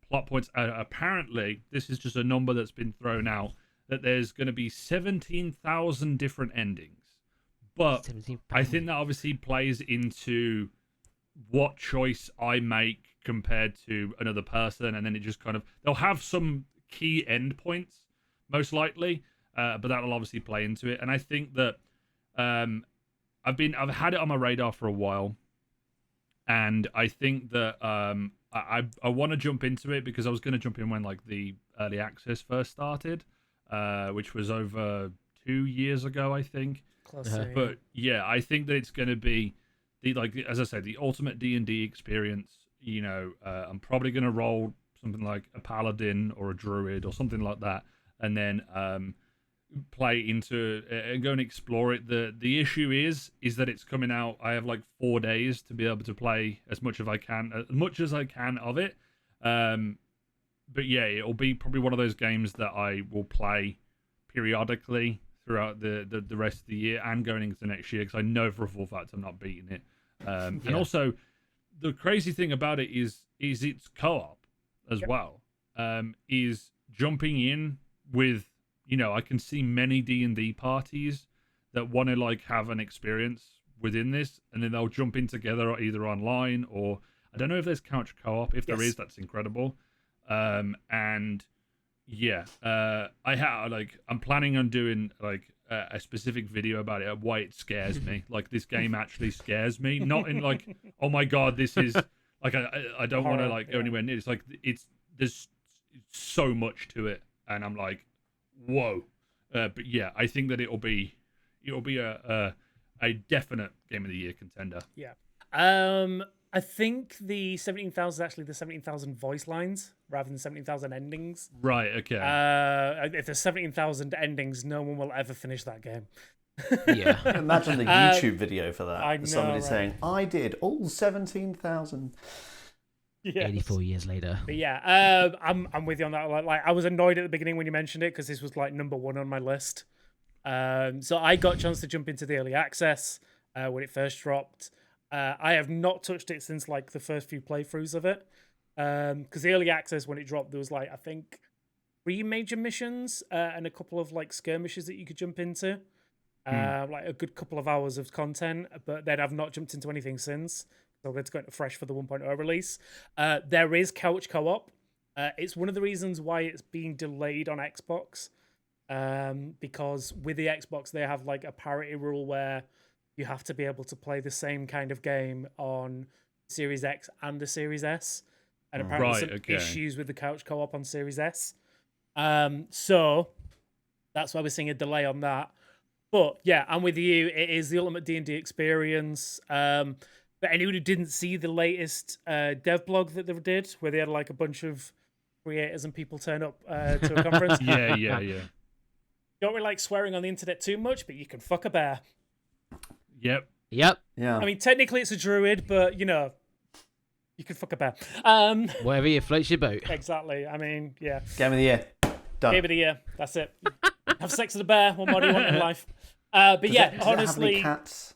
Speaker 4: plot points. Apparently, this is just a number that's been thrown out, that there's going to be 17,000 different endings. But I think that obviously plays into what choice I make compared to another person, and then it just kind of, they'll have some key endpoints most likely, but that'll obviously play into it. And I think that I've had it on my radar for a while, and I think that I want to jump into it, because I was going to jump in when like the early access first started, which was over 2 years ago, I think. But yeah, I think that it's going to be as I said, the ultimate D&D experience. You know, I'm probably going to roll something like a paladin or a druid or something like that, and then play into and go and explore it. The issue is that it's coming out. I have like 4 days to be able to play as much as I can of it. But yeah, it'll be probably one of those games that I will play periodically throughout the rest of the year and going into next year, because I know for a full fact I'm not beating it. And also, the crazy thing about it is it's co-op as well. Is jumping in with, you know, I can see many D&D parties that want to like have an experience within this, and then they'll jump in together either online, or I don't know if there's couch co-op. If there is, that's incredible. And yeah, I'm planning on doing like a specific video about it, why it scares me. Like, this game actually scares me, not in like, oh my god, this is like, I don't want to like go anywhere near. It's like, there's so much to it, and I'm like, whoa. But yeah, I think that it'll be a definite game of the year contender.
Speaker 1: Yeah. I think the 17,000 is actually the 17,000 voice lines rather than 17,000 endings.
Speaker 4: Right, okay.
Speaker 1: If there's 17,000 endings, no one will ever finish that game.
Speaker 3: Yeah.
Speaker 2: Imagine the YouTube video for that.
Speaker 1: I know,
Speaker 2: Somebody
Speaker 1: right?
Speaker 2: saying, I did all 17,000.
Speaker 1: Yes.
Speaker 3: 84 years later.
Speaker 1: But yeah, I'm with you on that. Like, I was annoyed at the beginning when you mentioned it, because this was like number one on my list. So I got a chance to jump into the early access when it first dropped. I have not touched it since like the first few playthroughs of it, because the early access when it dropped, there was like, I think 3 major missions and a couple of like skirmishes that you could jump into, like a good couple of hours of content. But then I've not jumped into anything since. So it's going to fresh for the 1.0 release. There is couch co-op. It's one of the reasons why it's being delayed on Xbox, because with the Xbox they have like a parity rule where you have to be able to play the same kind of game on Series X and the Series S. And apparently some issues with the couch co-op on Series S. So that's why we're seeing a delay on that. But yeah, I'm with you. It is the ultimate D&D experience. But anyone who didn't see the latest dev blog that they did, where they had like a bunch of creators and people turn up to a conference.
Speaker 4: Yeah.
Speaker 1: Don't really like swearing on the internet too much, but you can fuck a bear.
Speaker 3: Yep.
Speaker 2: Yeah.
Speaker 1: I mean, technically it's a druid, but you know, you can fuck a bear.
Speaker 3: Whatever you floats your boat.
Speaker 1: Exactly. I mean, yeah.
Speaker 2: Game of the year. Done.
Speaker 1: Game of the year. That's it. Have sex with a bear. What more do you want in life? But
Speaker 2: Does
Speaker 1: yeah,
Speaker 2: it
Speaker 1: honestly,
Speaker 2: have any cats?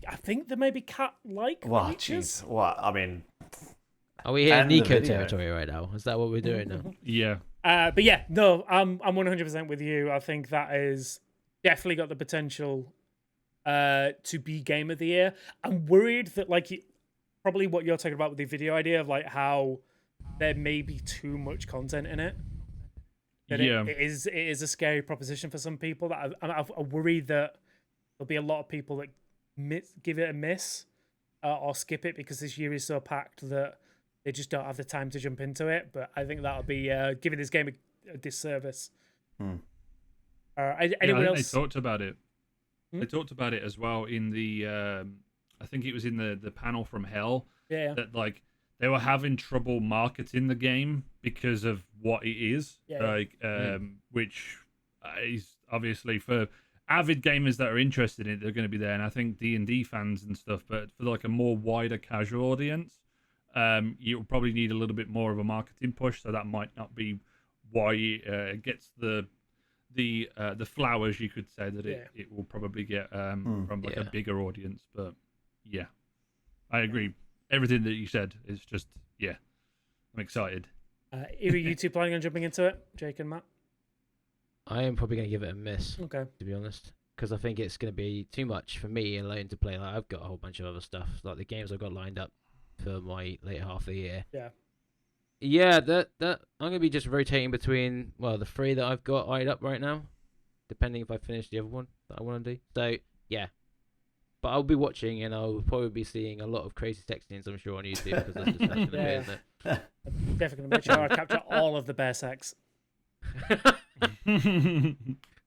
Speaker 1: I think there may be cat-like
Speaker 2: Well,
Speaker 1: creatures.
Speaker 2: jeez. What? I mean,
Speaker 3: Are we in
Speaker 2: And the
Speaker 3: Nico
Speaker 2: video.
Speaker 3: territory right now? Is that what we're doing now?
Speaker 4: Yeah.
Speaker 1: But yeah, no, I'm 100% with you. I think that is definitely got the potential to be game of the year. I'm worried that probably what you're talking about with the video idea of like how there may be too much content in it. That
Speaker 4: Yeah.
Speaker 1: it is a scary proposition for some people. That I worry that there'll be a lot of people that give it a miss or skip it because this year is so packed that they just don't have the time to jump into it. But I think that'll be giving this game a disservice. Anyone else?
Speaker 4: They talked about it. They talked about it as well in the. I think it was in the panel from Hell.
Speaker 1: Yeah.
Speaker 4: That like they were having trouble marketing the game because of what it is.
Speaker 1: Yeah.
Speaker 4: Which is obviously for avid gamers that are interested in it, they're going to be there, and I think D&D fans and stuff. But for like a more wider casual audience, you'll probably need a little bit more of a marketing push. So that might not be why it gets the flowers, you could say, that it will probably get from like a bigger audience. But yeah, I agree. Everything that you said is just I'm excited.
Speaker 1: Either you two planning on jumping into it, Jake and Matt?
Speaker 3: I am probably going to give it a miss.
Speaker 1: Okay.
Speaker 3: To be honest, because I think it's going to be too much for me alone to play. Like I've got a whole bunch of other stuff, like the games I've got lined up for my later half of the year.
Speaker 1: Yeah.
Speaker 3: Yeah, that I'm going to be just rotating between the 3 that I've got eyed up right now, depending if I finish the other one that I want to do. So yeah, but I'll be watching and I'll probably be seeing a lot of crazy sex scenes, I'm sure, on YouTube because that's going to be, isn't it?
Speaker 1: I'm definitely going to make sure I capture all of the bear sex.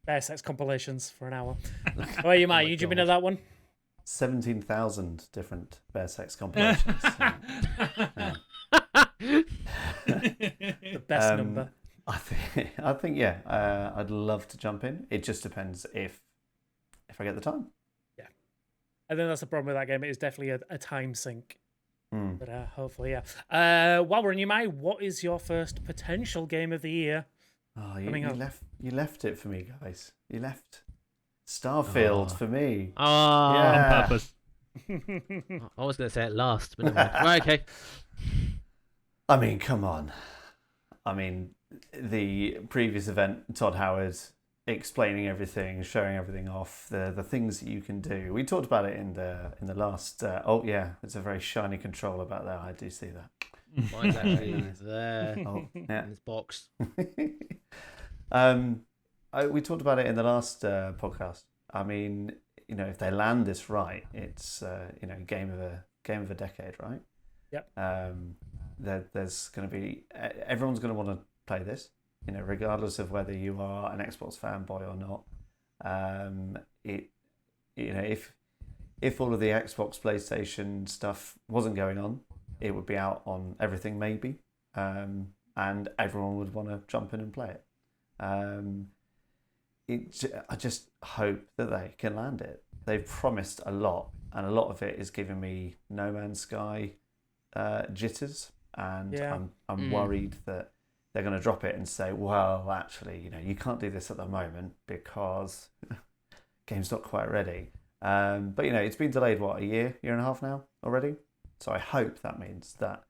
Speaker 1: Bear sex compilations for an hour. How are you, Matt? You jumping into that one?
Speaker 2: 17,000 different bear sex compilations.
Speaker 1: The best number.
Speaker 2: I think I'd love to jump in. It just depends if I get the time.
Speaker 1: Yeah, I think that's the problem with that game. It is definitely a time sink. But hopefully, yeah. While we're in your mind, what is your first potential game of the year?
Speaker 2: Oh, you left it for me, guys. You left Starfield for me.
Speaker 4: On purpose.
Speaker 3: I was going to say it last, but never mind. Right, okay.
Speaker 2: I mean, come on. I mean, the previous event, Todd Howard explaining everything, showing everything off, the things that you can do. We talked about it in the last. It's a very shiny controller about there. I do see that.
Speaker 3: Mine's actually there
Speaker 2: in
Speaker 3: this box.
Speaker 2: We talked about it in the last podcast. I mean, if they land this right, it's game of a decade, right?
Speaker 1: Yep.
Speaker 2: There's going to be everyone's going to want to play this, regardless of whether you are an Xbox fanboy or not. If all of the Xbox, PlayStation stuff wasn't going on, it would be out on everything maybe, and everyone would want to jump in and play it. I just hope that they can land it. They've promised a lot, and a lot of it is giving me No Man's Sky jitters, and I'm worried that they're going to drop it and say, well, actually, you can't do this at the moment because game's not quite ready. But it's been delayed a year and a half now already. So I hope that means that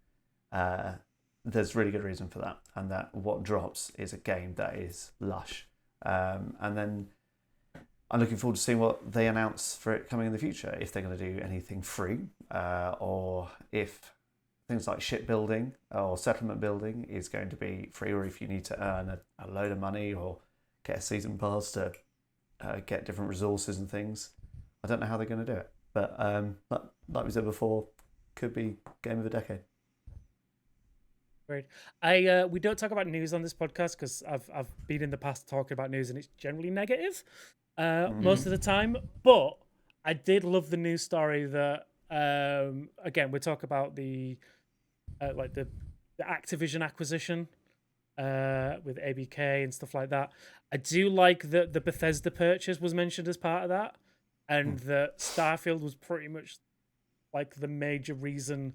Speaker 2: there's really good reason for that, and that what drops is a game that is lush. And then I'm looking forward to seeing what they announce for it coming in the future, if they're going to do anything free, or if things like shipbuilding or settlement building is going to be free, or if you need to earn a load of money or get a season pass to get different resources and things. I don't know how they're going to do it, but like we said before, could be game of the decade.
Speaker 1: Great. We don't talk about news on this podcast because I've been in the past talking about news and it's generally negative most of the time. But I did love the news story that again we talk about the Activision acquisition with ABK and stuff like that. I do like that the Bethesda purchase was mentioned as part of that, and that Starfield was pretty much like the major reason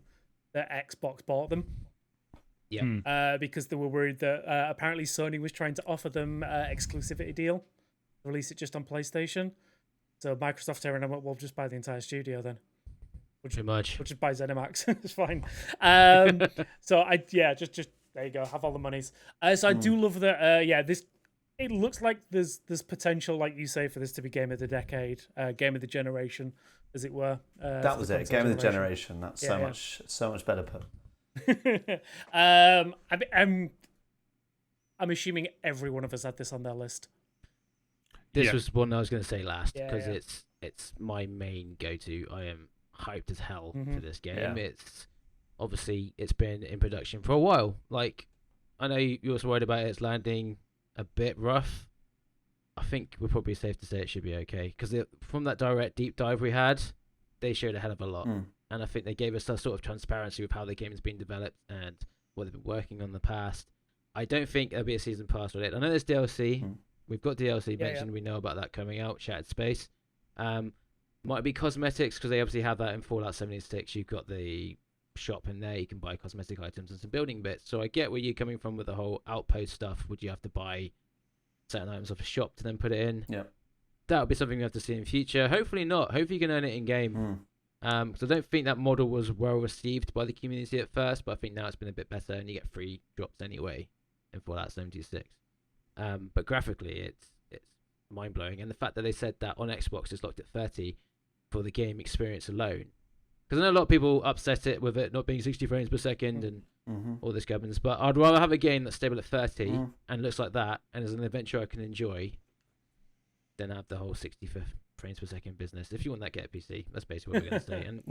Speaker 1: that Xbox bought them.
Speaker 3: Yeah.
Speaker 1: Because they were worried that apparently Sony was trying to offer them exclusivity deal, release it just on PlayStation. So Microsoft turned around and went, "We'll just buy the entire studio then."
Speaker 3: Too much.
Speaker 1: We'll just buy ZeniMax. It's fine. So just there you go. Have all the monies. So I do love that. This it looks like there's potential, like you say, for this to be game of the decade, game of the generation, as it were.
Speaker 2: That was it. Game of the generation. That's so much better put.
Speaker 1: I'm assuming every one of us had this on their list.
Speaker 3: This was one I was going to say last because it's it's my main go-to. I am hyped as hell for this game.
Speaker 2: Yeah.
Speaker 3: It's obviously it's been in production for a while. Like, I know you're also worried about it's landing a bit rough. I think we're probably safe to say it should be okay, because from that direct deep dive we had, they showed a hell of a lot, and I think they gave us a sort of transparency with how the game has been developed and what they've been working on in the past. I don't think there'll be a season pass with it. I know there's DLC. We've got DLC mentioned. We know about that coming out. Shattered Space. Might be cosmetics, because they obviously have that in Fallout 76. You've got the shop in there. You can buy cosmetic items and some building bits. So I get where you're coming from with the whole outpost stuff. Would you have to buy certain items off a shop to then put it in?
Speaker 2: Yeah.
Speaker 3: That'll be something we have to see in future. Hopefully not. Hopefully you can earn it in game. Because I don't think that model was well received by the community at first, but I think now it's been a bit better, and you get free drops anyway in Fallout 76. But graphically, it's mind blowing, and the fact that they said that on Xbox it's locked at 30 for the game experience alone. Because I know a lot of people upset it with it not being 60 frames per second and all this gubbins, but I'd rather have a game that's stable at 30 and looks like that and is an adventure I can enjoy than have the whole 60 frames per second business. If you want that, get a PC. That's basically what we're going to say. And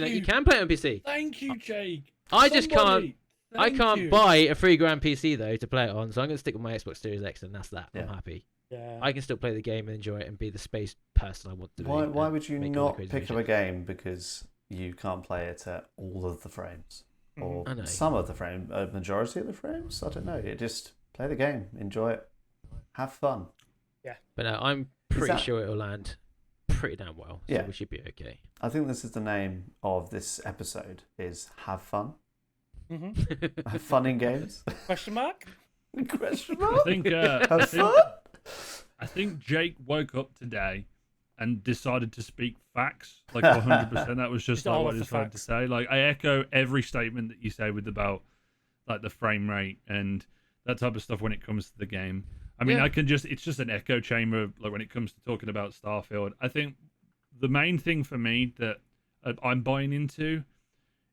Speaker 3: you can play it on PC.
Speaker 4: Thank you, Jake.
Speaker 3: I can't buy a $3,000 PC though to play it on, so I'm going to stick with my Xbox Series X, and that's that. I'm happy.
Speaker 1: Yeah.
Speaker 3: I can still play the game and enjoy it and be the space person I want to be.
Speaker 2: Why would you not pick up a game because you can't play it at all of the frames? Or some of the frames, a majority of the frames? I don't know. Just play the game, enjoy it, have fun.
Speaker 1: Yeah.
Speaker 3: But no, I'm pretty sure it'll land pretty damn well, so we should be okay.
Speaker 2: I think this is the name of this episode, is Have Fun. Have fun in games?
Speaker 1: Question mark?
Speaker 2: Question mark?
Speaker 4: I think Jake woke up today and decided to speak facts, like 100%. That was just like what he decided to say. Like, I echo every statement that you say about like the frame rate and that type of stuff when it comes to the game. I mean, it's just an echo chamber, like when it comes to talking about Starfield. I think the main thing for me that I'm buying into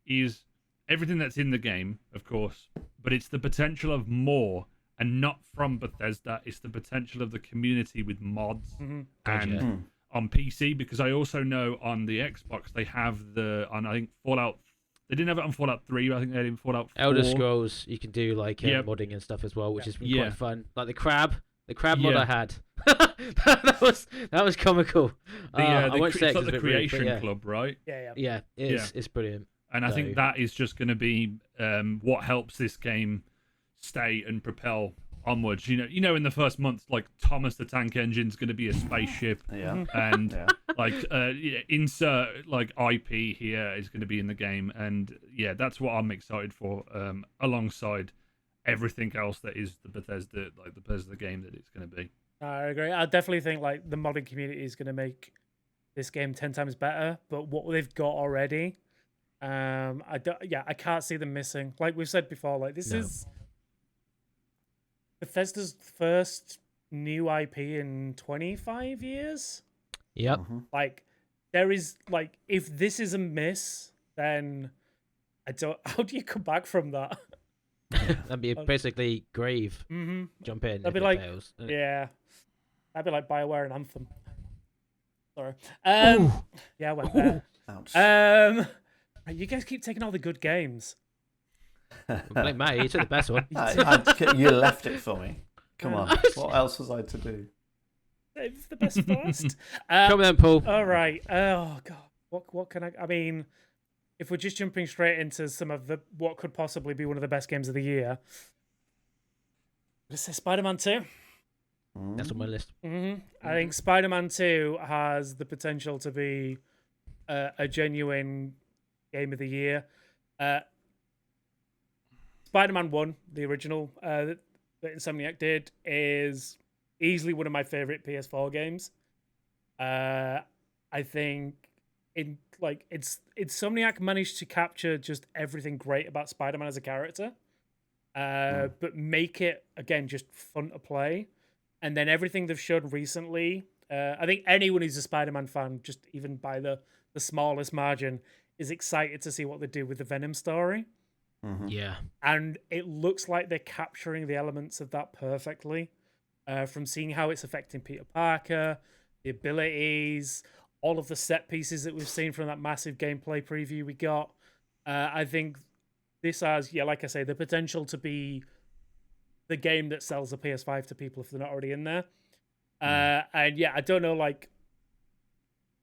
Speaker 4: is everything that's in the game, of course, but it's the potential of more, and not from Bethesda. It's the potential of the community with mods and on PC, because I also know on the Xbox they have I think Fallout. They didn't have it on Fallout 3, but I think they had it in Fallout 4.
Speaker 3: Elder Scrolls, you can do like modding and stuff as well, which is quite fun. Like the crab mod I had. that was comical. I won't say
Speaker 4: it's like the Creation
Speaker 3: rude,
Speaker 4: Club, right?
Speaker 3: Yeah, it's brilliant.
Speaker 4: And I think that is just going to be what helps this game stay and propel onwards. You know, in the first month, like Thomas the Tank Engine's going to be a spaceship, and like insert like IP here is going to be in the game, and that's what I'm excited for. Alongside everything else that is the Bethesda game that it's going to be.
Speaker 1: I agree. I definitely think like the modding community is going to make this game 10 times better. But what they've got already, I can't see them missing. Like we've said before, like this is Bethesda's first new IP in 25 years.
Speaker 3: Yep.
Speaker 1: Like there is like, if this is a miss, then how do you come back from that?
Speaker 3: That'd be basically grave. Jump in. That'd be like fails.
Speaker 1: That'd be like BioWare and Anthem. Sorry. I went there.
Speaker 2: Ouch.
Speaker 1: You guys keep taking all the good games.
Speaker 3: Like Matt, you took the best one.
Speaker 2: You left it for me. Come on. What else was I to do?
Speaker 1: Save the best first.
Speaker 3: Come then, Paul.
Speaker 1: All right. Oh God. What can I mean, if we're just jumping straight into some of what could possibly be one of the best games of the year, let's say Spider-Man 2.
Speaker 3: That's on my list.
Speaker 1: I think Spider-Man 2 has the potential to be a genuine game of the year. Spider-Man 1, the original that Insomniac did, is easily one of my favorite PS4 games. I think Insomniac managed to capture just everything great about Spider-Man as a character, but make it again just fun to play. And then everything they've shown recently, I think anyone who's a Spider-Man fan, just even by the smallest margin, is excited to see what they do with the Venom story.
Speaker 3: Yeah.
Speaker 1: And it looks like they're capturing the elements of that perfectly, from seeing how it's affecting Peter Parker, the abilities, all of the set pieces that we've seen from that massive gameplay preview we got. I think this has, like I say, the potential to be the game that sells a PS5 to people if they're not already in there. And yeah, I don't know, like,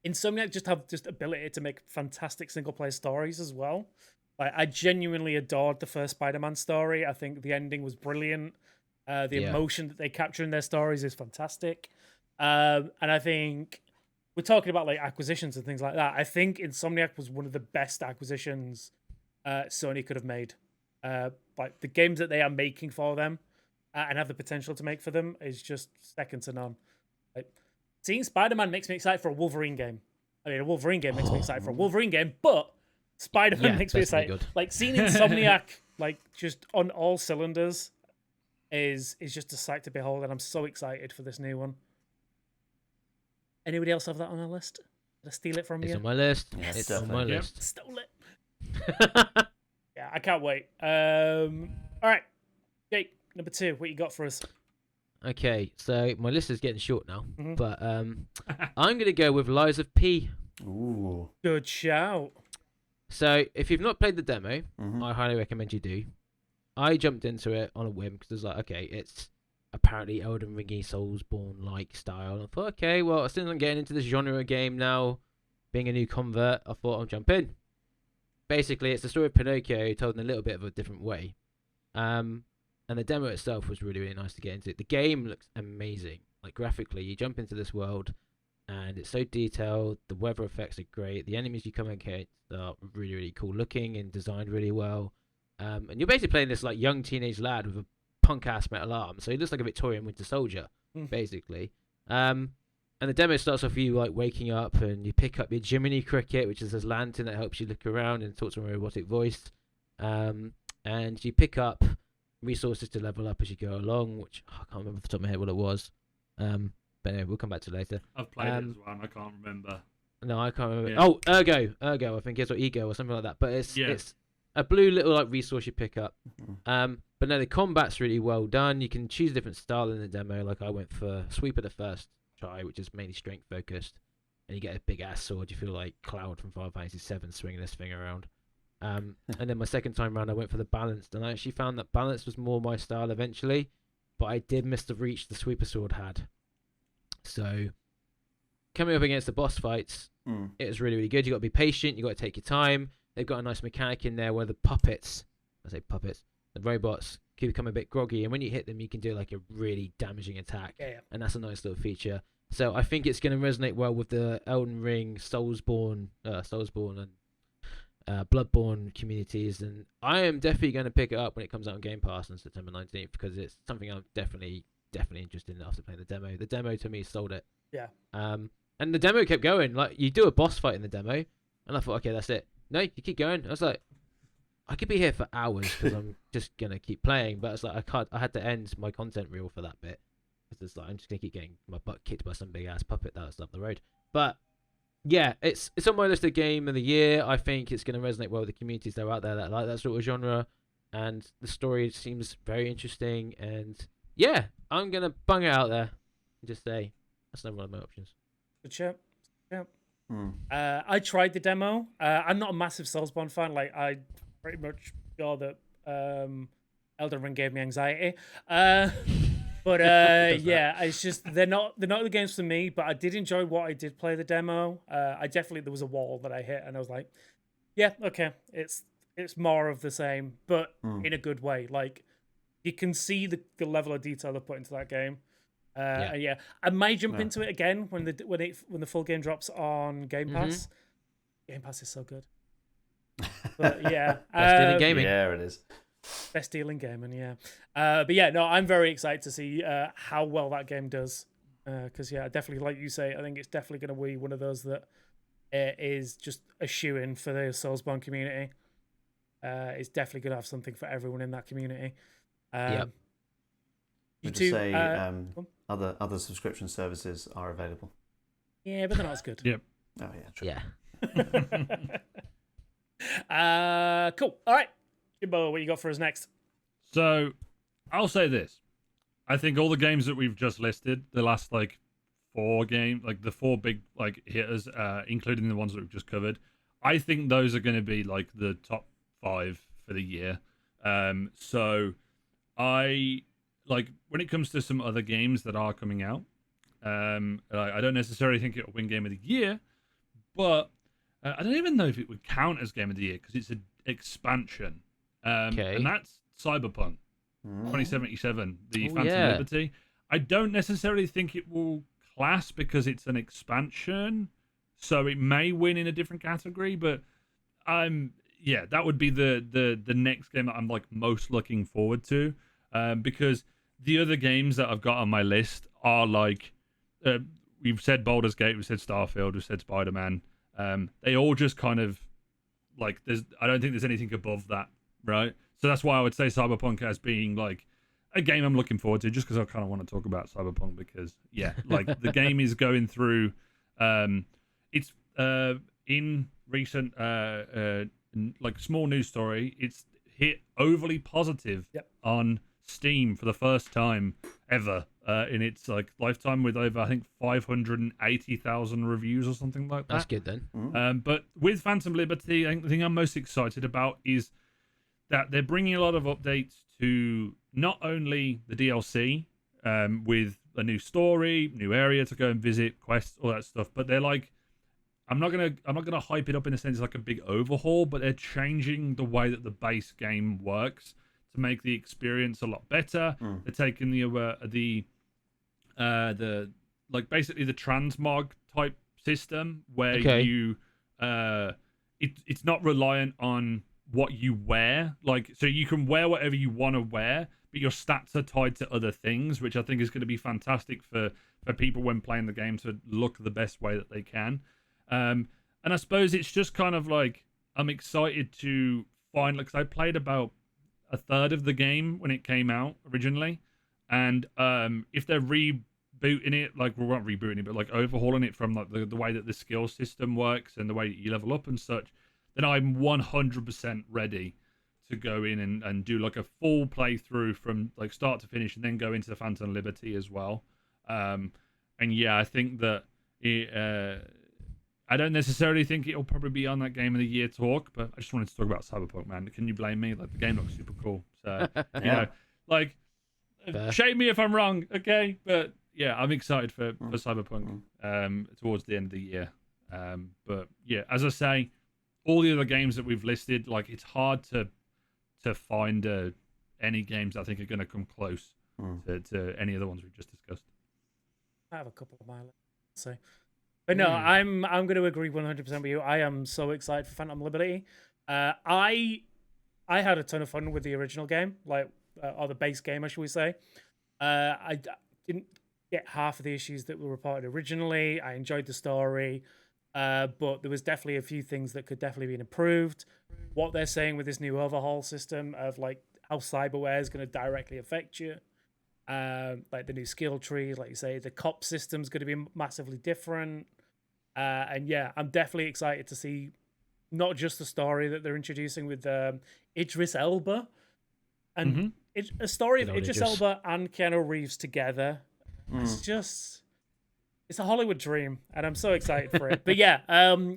Speaker 1: Insomniac just have ability to make fantastic single player stories as well. Like, I genuinely adored the first Spider-Man story. I think the ending was brilliant. The emotion that they capture in their stories is fantastic. And I think we're talking about like acquisitions and things like that. I think Insomniac was one of the best acquisitions Sony could have made. Like the games that they are making for them and have the potential to make for them is just second to none. Like, seeing Spider-Man makes me excited for a Wolverine game. I mean, a Wolverine game makes me excited for a Wolverine game, but Spider-Man makes me excited.
Speaker 3: Good.
Speaker 1: Like seeing Insomniac like just on all cylinders is just a sight to behold, and I'm so excited for this new one. Anybody else have that on their list? Did I steal it from you?
Speaker 3: It's on my list.
Speaker 2: Yes,
Speaker 3: It's on my list.
Speaker 1: Stole it. Yeah, I can't wait. All right, Jake, number 2. What you got for us?
Speaker 3: Okay, so my list is getting short now,
Speaker 1: Mhm.
Speaker 3: but I'm gonna go with Lies of P.
Speaker 2: Ooh.
Speaker 1: Good shout.
Speaker 3: So if you've not played the demo,
Speaker 2: Mhm.
Speaker 3: I highly recommend you do. I jumped into it on a whim because I was like, okay, it's apparently Elden Ringy Soulsborne-like style. And I thought, okay, well, since I'm getting into this genre of game now, being a new convert, I thought I'll jump in. Basically, it's the story of Pinocchio told in a little bit of a different way. And the demo itself was really, really nice to get into. The game looks amazing. Like, graphically, you jump into this world, and it's so detailed. The weather effects are great. The enemies you come against are really, really cool looking and designed really well. And you're basically playing this like young teenage lad with a punk-ass metal arm. So he looks like a Victorian Winter Soldier, basically. And the demo starts off with you like waking up, and you pick up your Jiminy Cricket, which is this lantern that helps you look around and talk to a robotic voice. And you pick up resources to level up as you go along, which I can't remember off the top of my head what it was. But anyway, we'll come back to it later.
Speaker 4: I've played it as well, and I can't remember.
Speaker 3: No, I can't remember.
Speaker 4: Yeah.
Speaker 3: Oh, Ergo, I think it's, or Ego, or something like that. But it's a blue little like resource you pick up. But no, the combat's really well done. You can choose a different style in the demo. Like I went for Sweeper the first try, which is mainly strength focused, and you get a big ass sword. You feel like Cloud from Final Fantasy VII swinging this thing around. And then my second time round, I went for the balanced, and I actually found that balance was more my style eventually. But I did miss the reach the Sweeper sword had. So coming up against the boss fights, it was really, really good. You got to be patient. You got to take your time. They've got a nice mechanic in there where the puppets, the robots can become a bit groggy, and when you hit them, you can do like a really damaging attack.
Speaker 1: Yeah.
Speaker 3: And that's a nice little feature. So I think it's going to resonate well with the Elden Ring, Soulsborne, and Bloodborne communities, and I am definitely going to pick it up when it comes out on Game Pass on September 19th because it's something I'm definitely interested in after playing the demo. The demo to me sold it.
Speaker 1: Yeah.
Speaker 3: And the demo kept going. Like you do a boss fight in the demo, and I thought, okay, that's it. No, you keep going. I was like, I could be here for hours because I'm just gonna keep playing. But it's like I had to end my content reel for that bit because it's like I'm just gonna keep getting my butt kicked by some big ass puppet that's up the road. But yeah, it's on my list of game of the year. I think it's gonna resonate well with the communities that are out there that like that sort of genre, and the story seems very interesting. And yeah, I'm gonna bung it out there and just say that's another one of my options.
Speaker 1: Good shit. Yeah. I tried the demo. I'm not a massive Soulsborne fan. Like I pretty much feel that Elden Ring gave me anxiety. But yeah, it's just they're not the games for me. But I did enjoy what I did play the demo. There was a wall that I hit, and I was like, yeah, okay, it's more of the same, but in a good way. Like you can see the level of detail they put into that game. Yeah, I might jump into it again when the full game drops on Game Pass. Game Pass is so good. But yeah,
Speaker 3: best deal in gaming.
Speaker 2: Yeah, it is.
Speaker 1: Best deal in gaming, yeah. But yeah, no, I'm very excited to see how well that game does. Because yeah, definitely, like you say, I think it's definitely going to be one of those that is just a shoe-in for the Soulsborne community. It's definitely going to have something for everyone in that community.
Speaker 3: Yep.
Speaker 2: You just say other subscription services are available.
Speaker 1: Yeah, but they're not as good.
Speaker 4: Yep.
Speaker 2: Oh yeah, true.
Speaker 1: Yeah. Cool. All right, Jimbo, what you got for us next?
Speaker 4: So, I'll say this: I think all the games that we've just listed, the last like 4 games, like the 4 big like hitters, including the ones that we've just covered. I think those are going to be like the top 5 for the year. So I like when it comes to some other games that are coming out. I don't necessarily think it'll win Game of the Year, but I don't even know if it would count as Game of the Year because it's an expansion. And that's Cyberpunk 2077, the Phantom Liberty. I don't necessarily think it will class because it's an expansion, so it may win in a different category. But that would be the next game that I'm like most looking forward to, because the other games that I've got on my list are like we've said Baldur's Gate, we've said Starfield, we've said Spider-Man. They all just kind of like I don't think there's anything above that, right? So that's why I would say Cyberpunk as being like a game I'm looking forward to, just because I kind of want to talk about Cyberpunk because like the game is going through it's in recent like small news story, it's hit overly positive on Steam for the first time ever in its like lifetime, with over I think 580,000 reviews or something like that.
Speaker 3: That's good then.
Speaker 4: But with Phantom Liberty, the thing I'm most excited about is that they're bringing a lot of updates to not only the DLC with a new story, new area to go and visit, quests, all that stuff, but they're like, I'm not gonna hype it up in a sense like a big overhaul, but they're changing the way that the base game works to make the experience a lot better. They're taking the like basically the transmog type system where you it's not reliant on what you wear, like so you can wear whatever you want to wear, but your stats are tied to other things, which I think is going to be fantastic for people when playing the game to look the best way that they can. And I suppose it's just kind of like I'm excited to find, like, 'cause I played about a third of the game when it came out originally, and if they're rebooting it, like, well, not rebooting it, but like overhauling it from like the way that the skill system works and the way that you level up and such, then I'm 100% ready to go in and do like a full playthrough from like start to finish, and then go into the Phantom Liberty as well. And yeah, I think that I don't necessarily think it'll probably be on that Game of the Year talk, but I just wanted to talk about Cyberpunk, man. Can you blame me? Like, the game looks super cool. So, you know, like, shame me if I'm wrong, okay? But yeah, I'm excited for Cyberpunk towards the end of the year. But yeah, as I say, all the other games that we've listed, like, it's hard to find any games I think are going to come close to any of the ones we've just discussed.
Speaker 1: I have a couple of my list, so. But no, I'm going to agree 100% with you. I am so excited for Phantom Liberty. I had a ton of fun with the original game, like or the base game, should we say? I didn't get half of the issues that were reported originally. I enjoyed the story, but there was definitely a few things that could definitely be improved. What they're saying with this new overhaul system of like how cyberware is going to directly affect you. Like the new skill trees, like you say, the cop system's going to be massively different. And yeah, I'm definitely excited to see not just the story that they're introducing with Idris Elba, and a story of Idris Elba and Keanu Reeves together. It's a Hollywood dream, and I'm so excited for it. But yeah,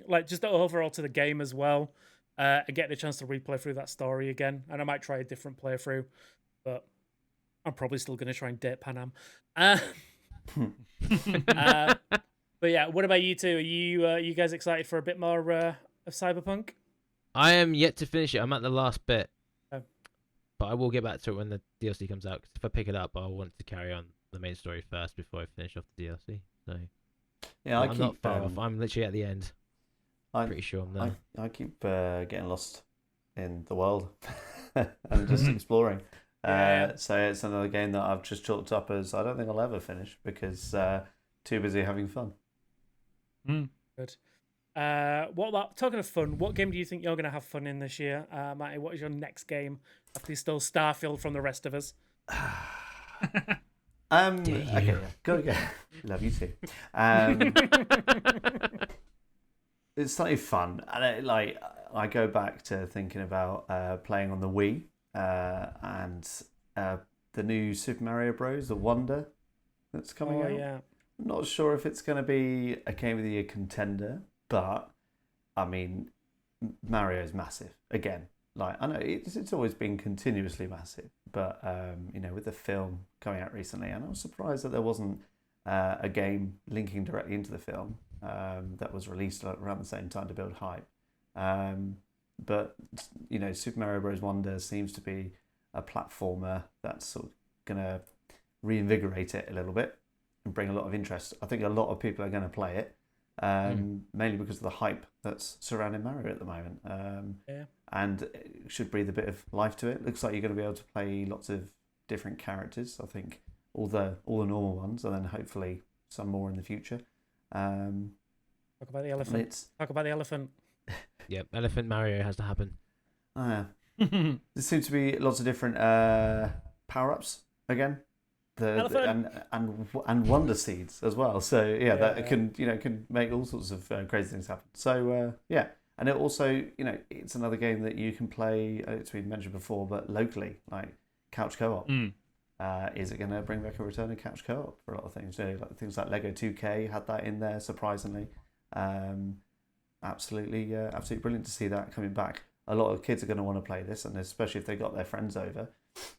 Speaker 1: like just the overall to the game as well. I get the chance to replay through that story again, and I might try a different playthrough, but I'm probably still going to try and date Panam. But yeah, what about you two? Are you guys excited for a bit more of Cyberpunk?
Speaker 3: I am yet to finish it. I'm at the last bit.
Speaker 1: Oh.
Speaker 3: But I will get back to it when the DLC comes out. Because if I pick it up, I'll want to carry on the main story first before I finish off the DLC. So
Speaker 2: yeah,
Speaker 3: I'm not far off. I'm literally at the end. I'm pretty sure I'm there.
Speaker 2: I keep getting lost in the world and just exploring. So it's another game that I've just chalked up as I don't think I'll ever finish because too busy having fun.
Speaker 1: Good. What about talking of fun? What game do you think you're going to have fun in this year, Matty? What is your next game after you stole Starfield from the rest of us?
Speaker 2: Okay, go again. Love you too. It's slightly fun, and I go back to thinking about playing on the Wii. And the new Super Mario Bros. The Wonder that's coming out.
Speaker 1: Yeah.
Speaker 2: not sure if it's going to be a Game of the Year contender, but I mean, Mario's massive again. Like, I know it's always been continuously massive, but with the film coming out recently, and I was surprised that there wasn't a game linking directly into the film that was released around the same time to build hype. But Super Mario Bros. Wonder seems to be a platformer that's sort of gonna reinvigorate it a little bit and bring a lot of interest. I think a lot of people are going to play it, mainly because of the hype that's surrounding Mario at the moment. And it should breathe a bit of life to it. Looks like you're going to be able to play lots of different characters. I think all the normal ones, and then hopefully some more in the future.
Speaker 1: Talk about the elephant. Talk about the elephant.
Speaker 3: Yep, Elephant Mario has to happen.
Speaker 2: There seems to be lots of different power-ups again. And wonder seeds as well. So that can make all sorts of crazy things happen. So and it also it's another game that you can play. It's been mentioned before, but locally, like couch co-op. Is it going to bring back a return of couch co-op for a lot of things? Like things like Lego 2K had that in there, surprisingly. Absolutely brilliant to see that coming back. A lot of kids are going to want to play this, and especially if they got their friends over,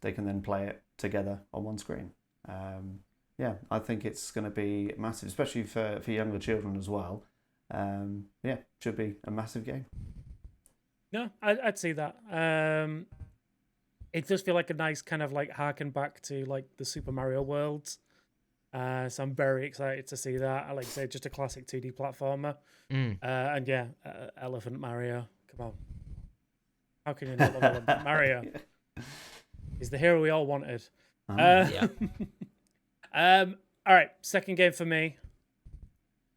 Speaker 2: they can then play it together on one screen. I think it's going to be massive, especially for younger children as well. Should be a massive game.
Speaker 1: Yeah, I'd see that. It does feel like a nice kind of like harken back to like the Super Mario worlds. So I'm very excited to see that. I like to say just a classic 2D platformer. Elephant Mario. Come on. How can you not love Elephant Mario? He's the hero we all wanted. All right, second game for me.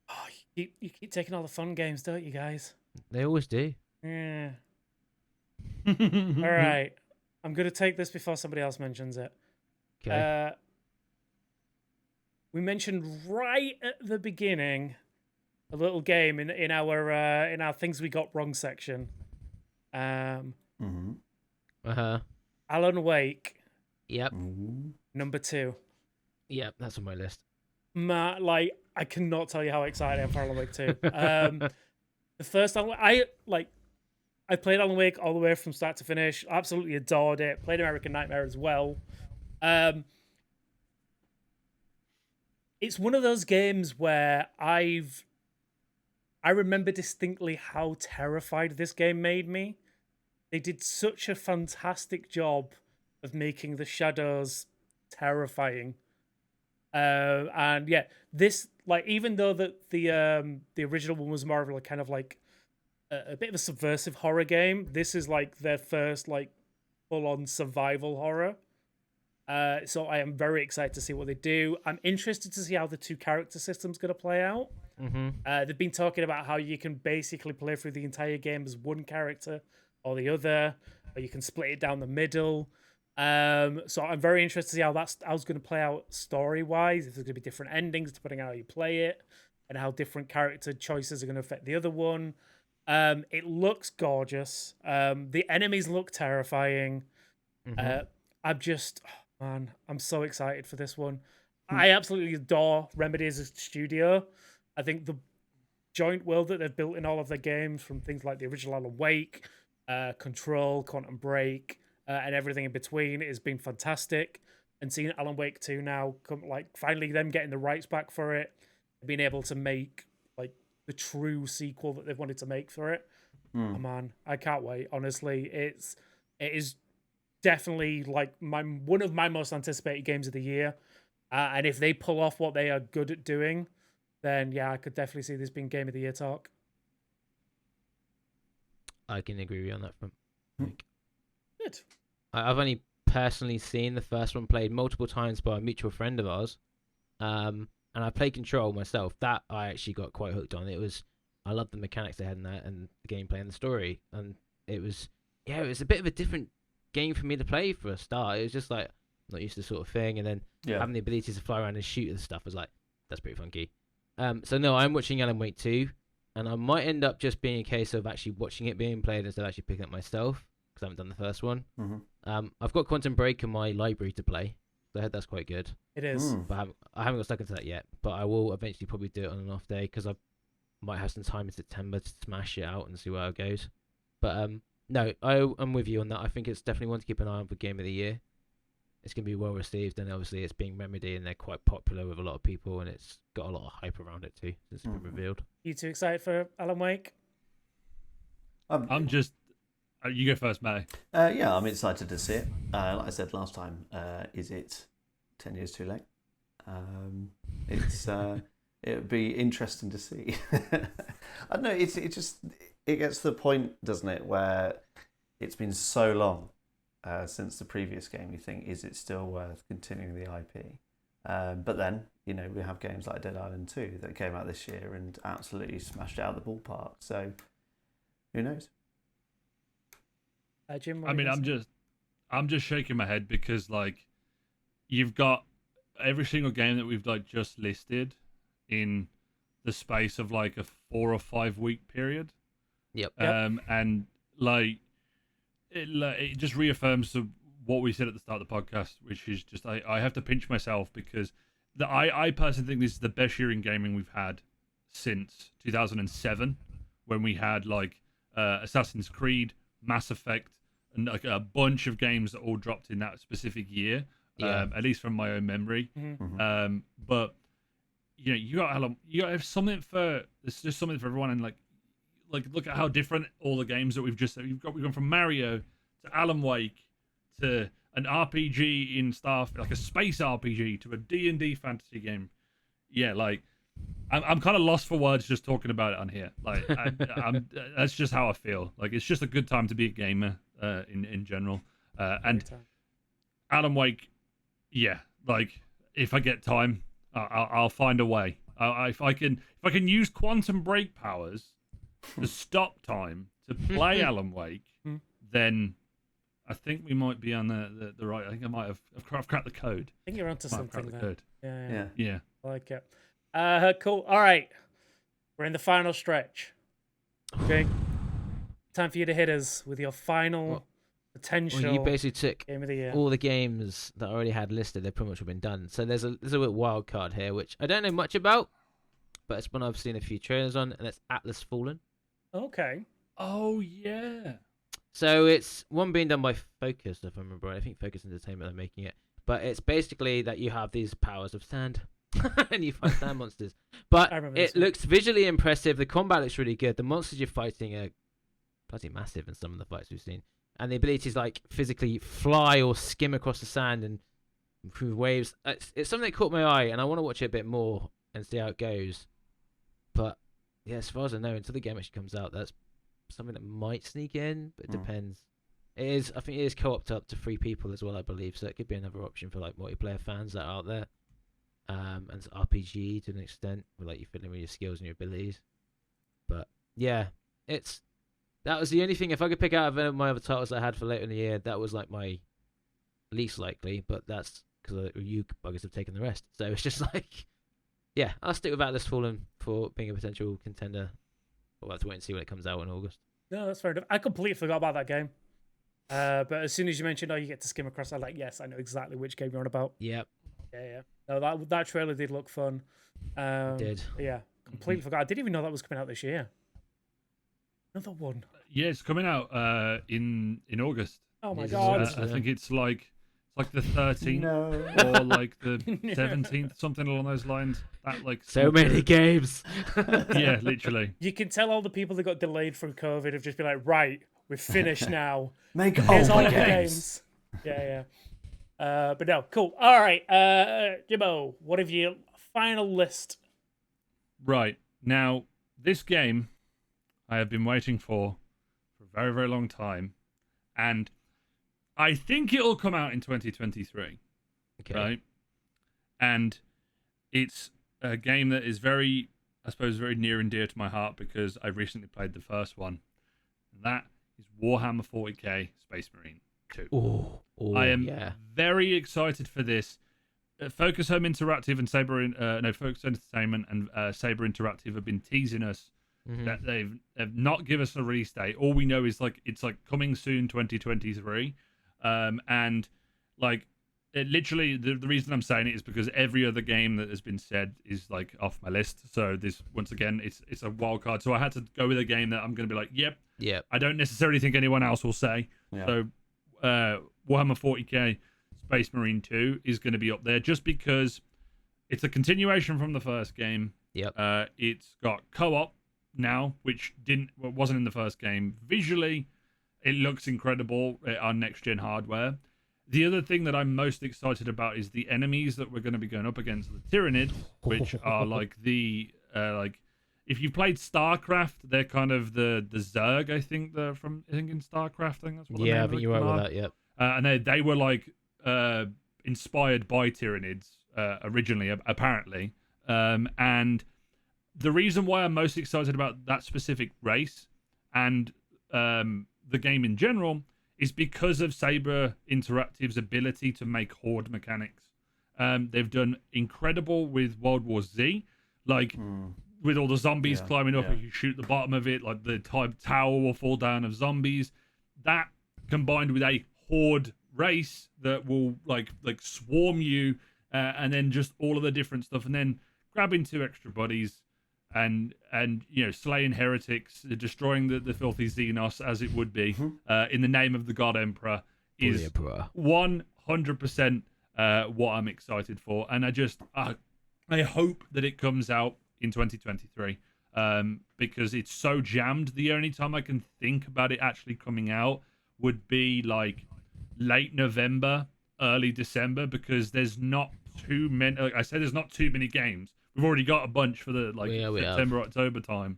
Speaker 1: Oh, you keep taking all the fun games, don't you guys?
Speaker 3: They always do.
Speaker 1: Yeah. All right. I'm going to take this before somebody else mentions it.
Speaker 3: Okay.
Speaker 1: We mentioned right at the beginning a little game in our things we got wrong section. Alan Wake.
Speaker 3: Yep.
Speaker 1: Number 2.
Speaker 3: Yep, that's on my list.
Speaker 1: I cannot tell you how excited I am for Alan Wake 2. The first time I played Alan Wake all the way from start to finish. Absolutely adored it. Played American Nightmare as well. It's one of those games where I remember distinctly how terrified this game made me. They did such a fantastic job of making the shadows terrifying. This, like, even though the original one was more of a kind of like a bit of a subversive horror game, this is like their first like full-on survival horror. So I am very excited to see what they do. I'm interested to see how the 2 character system's going to play out. They've been talking about how you can basically play through the entire game as one character or the other, or you can split it down the middle. So I'm very interested to see how that's going to play out story-wise, if there's going to be different endings depending on how you play it, and how different character choices are going to affect the other one. It looks gorgeous. The enemies look terrifying. I'm so excited for this one. I absolutely adore Remedy as a studio. I think the joint world that they've built in all of their games, from things like the original Alan Wake, Control, Quantum Break, and everything in between, has been fantastic. And seeing Alan Wake 2 now, finally them getting the rights back for it, being able to make like the true sequel that they've wanted to make for it. Oh man, I can't wait. Honestly, it is definitely like one of my most anticipated games of the year. And if they pull off what they are good at doing, then I could definitely see this being Game of the Year talk.
Speaker 3: I can agree with you on that front.
Speaker 1: Good.
Speaker 3: I've only personally seen the first one played multiple times by a mutual friend of ours. And I played Control myself. That I actually got quite hooked on. I loved the mechanics they had in that, and the gameplay and the story. And it was a bit of a different game for me to play for a start. It was just like, I'm not used to this sort of thing, and then having the ability to fly around and shoot and stuff was like, that's pretty funky. So no, I'm watching Alan Wake 2, and I might end up just being a case of actually watching it being played instead of actually picking up myself, because I haven't done the first one. I've got Quantum Break in my library to play, I heard that's quite good.
Speaker 1: It is.
Speaker 3: But I haven't got stuck into that yet. But I will eventually probably do it on an off day because I might have some time in September to smash it out and see where it goes. But no, I'm with you on that. I think it's definitely one to keep an eye on for Game of the Year. It's going to be well received, and obviously it's being Remedy, and they're quite popular with a lot of people, and it's got a lot of hype around it too since it's been revealed.
Speaker 1: You too excited for Alan Wake?
Speaker 4: I'm just. You go first, Matty.
Speaker 2: Yeah, I'm excited to see it. Like I said last time, is it 10 years too late? It's it would be interesting to see. I don't know. It gets to the point, doesn't it, where it's been so long since the previous game. You think, is it still worth continuing the IP? But then, we have games like Dead Island 2 that came out this year and absolutely smashed it out of the ballpark. So, who knows?
Speaker 1: Jim,
Speaker 4: I mean, I'm just shaking my head because you've got every single game that we've just listed in the space of a 4 or 5 week period.
Speaker 3: Yep.
Speaker 4: And it just reaffirms what we said at the start of the podcast, which is just I have to pinch myself because I personally think this is the best year in gaming we've had since 2007, when we had Assassin's Creed, Mass Effect, and a bunch of games that all dropped in that specific year. At least from my own memory. But you got to have something for. There's just something for everyone, and look at how different all the games that we've gone from Mario to Alan Wake to an RPG in a space RPG to a D&D fantasy game. Yeah, I'm kind of lost for words just talking about it on here. That's just how I feel. It's just a good time to be a gamer in general. And Alan Wake, yeah, if I get time, I'll find a way. If I can use quantum break powers to stop time to play Alan Wake, then I think we might be on the right. I think I might have cracked the code.
Speaker 1: I think you're onto something there.
Speaker 2: Yeah.
Speaker 1: I like it. Cool. All right, we're in the final stretch. Okay, time for you to hit us with your final potential.
Speaker 3: Well, you basically took
Speaker 1: Game of the Year.
Speaker 3: all the games that I already had listed. They've pretty much all been done. So there's a little wild card here, which I don't know much about, but it's one I've seen a few trailers on, and it's Atlas Fallen.
Speaker 1: Okay.
Speaker 4: Oh yeah.
Speaker 3: So it's one being done by Focus, if I remember right. I think Focus Entertainment are making it, but it's basically that you have these powers of sand. And you fight sand monsters, but it looks visually impressive. The combat looks really good. The monsters you're fighting are bloody massive in some of the fights we've seen, and the ability to physically fly or skim across the sand and improve waves. It's something that caught my eye, and I want to watch it a bit more and see how it goes. But yeah, as far as I know, until the game actually comes out, that's something that might sneak in, but it depends. I think it is co-opted up to 3 people as well, I believe, so it could be another option for multiplayer fans that are out there. And it's RPG to an extent, where you're fiddling with your skills and your abilities. But yeah, that was the only thing. If I could pick out of any of my other titles I had for later in the year, that was my least likely. But that's because you buggers have taken the rest. So it's just yeah, I'll stick with Atlas Fallen for being a potential contender. We'll have to wait and see when it comes out in August.
Speaker 1: No, that's fair enough. I completely forgot about that game. But as soon as you mentioned, you get to skim across, I'm yes, I know exactly which game you're on about.
Speaker 3: Yep.
Speaker 1: Yeah. No, that trailer did look fun.
Speaker 3: It did.
Speaker 1: Yeah, completely forgot. I didn't even know that was coming out this year. Another one.
Speaker 4: Yeah, it's coming out in August.
Speaker 1: Oh my god!
Speaker 4: I think it's the 13th or the 17th, something along those lines. That
Speaker 3: so many games.
Speaker 4: Yeah, literally.
Speaker 1: You can tell all the people that got delayed from COVID have just been right, we're finished now.
Speaker 2: Make all the
Speaker 1: games. Yeah. But no, cool. All right, Jimbo, what have you final list?
Speaker 4: Right now, this game I have been waiting for a very, very long time, and I think it'll come out in 2023.
Speaker 3: Okay.
Speaker 4: Right, and it's a game that is very near and dear to my heart because I recently played the first one, and that is Warhammer 40k Space Marine 2. I am very excited for this. Focus Home Interactive and Focus Entertainment and Saber Interactive have been teasing us that they've not given us a release date. All we know is it's coming soon, 2023, and literally the reason I'm saying it is because every other game that has been said is like off my list. So this, once again, it's a wild card. So I had to go with a game that I'm going to be like, yep. I don't necessarily think anyone else will say. Yeah. So Warhammer 40k Space Marine 2 is going to be up there just because it's a continuation from the first game.
Speaker 3: Yep.
Speaker 4: It's got co-op now, which wasn't in the first game. Visually, it looks incredible on next-gen hardware. The other thing that I'm most excited about is the enemies that we're going to be going up against, the Tyranids, which are like if you've played StarCraft, they're kind of the Zerg, I think in StarCraft. I think that's what
Speaker 3: I think you're right with that. Yep.
Speaker 4: And they were like inspired by Tyranids originally, apparently. And the reason why I'm most excited about that specific race and the game in general is because of Saber Interactive's ability to make horde mechanics. They've done incredible with World War Z, with all the zombies climbing up, and you shoot the bottom of it, like the tower will fall down of zombies. That combined with a horde race that will like swarm you, and then just all of the different stuff, and then grabbing 2 extra bodies and slaying heretics, destroying the filthy Xenos as it would be in the name of the God Emperor is 100% what I'm excited for, and I hope that it comes out in 2023 because it's so jammed. The only time I can think about it actually coming out would be like late November, early December, because there's not too many. Like I said, there's not too many games. We've already got a bunch for the September, October time.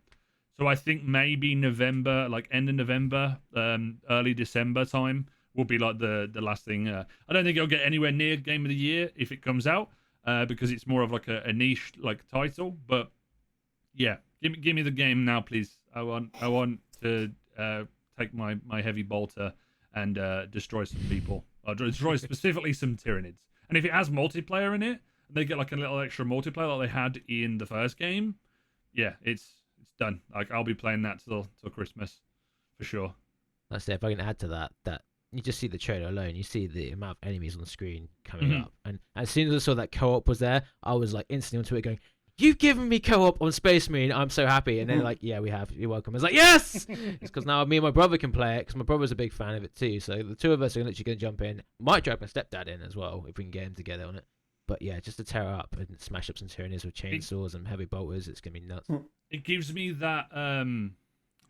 Speaker 4: So I think maybe November, like end of November, early December time will be like the last thing. I don't think it'll get anywhere near Game of the Year if it comes out because it's more of like a niche like title. But yeah, give me the game now, please. I want to take my heavy bolter and destroy some people. Or destroy specifically some Tyranids. And if it has multiplayer in it, they get like a little extra multiplayer like they had in the first game, yeah, it's done. Like I'll be playing that till Christmas for sure.
Speaker 3: That's it. If I can add to that you just see the trailer alone, you see the amount of enemies on the screen coming up, and as soon as I saw that co-op was there, I was like instantly onto it going, "You've given me co-op on Space Marine. I'm so happy." And they're like, "Yeah, we have. You're welcome." I was like, "Yes!" It's because now me and my brother can play it because my brother's a big fan of it too. So the two of us are literally going to jump in. Might drag my stepdad in as well if we can get him together on it. But yeah, just to tear up and smash up some Tyranids with chainsaws and heavy bolters, it's gonna be nuts.
Speaker 4: It gives me that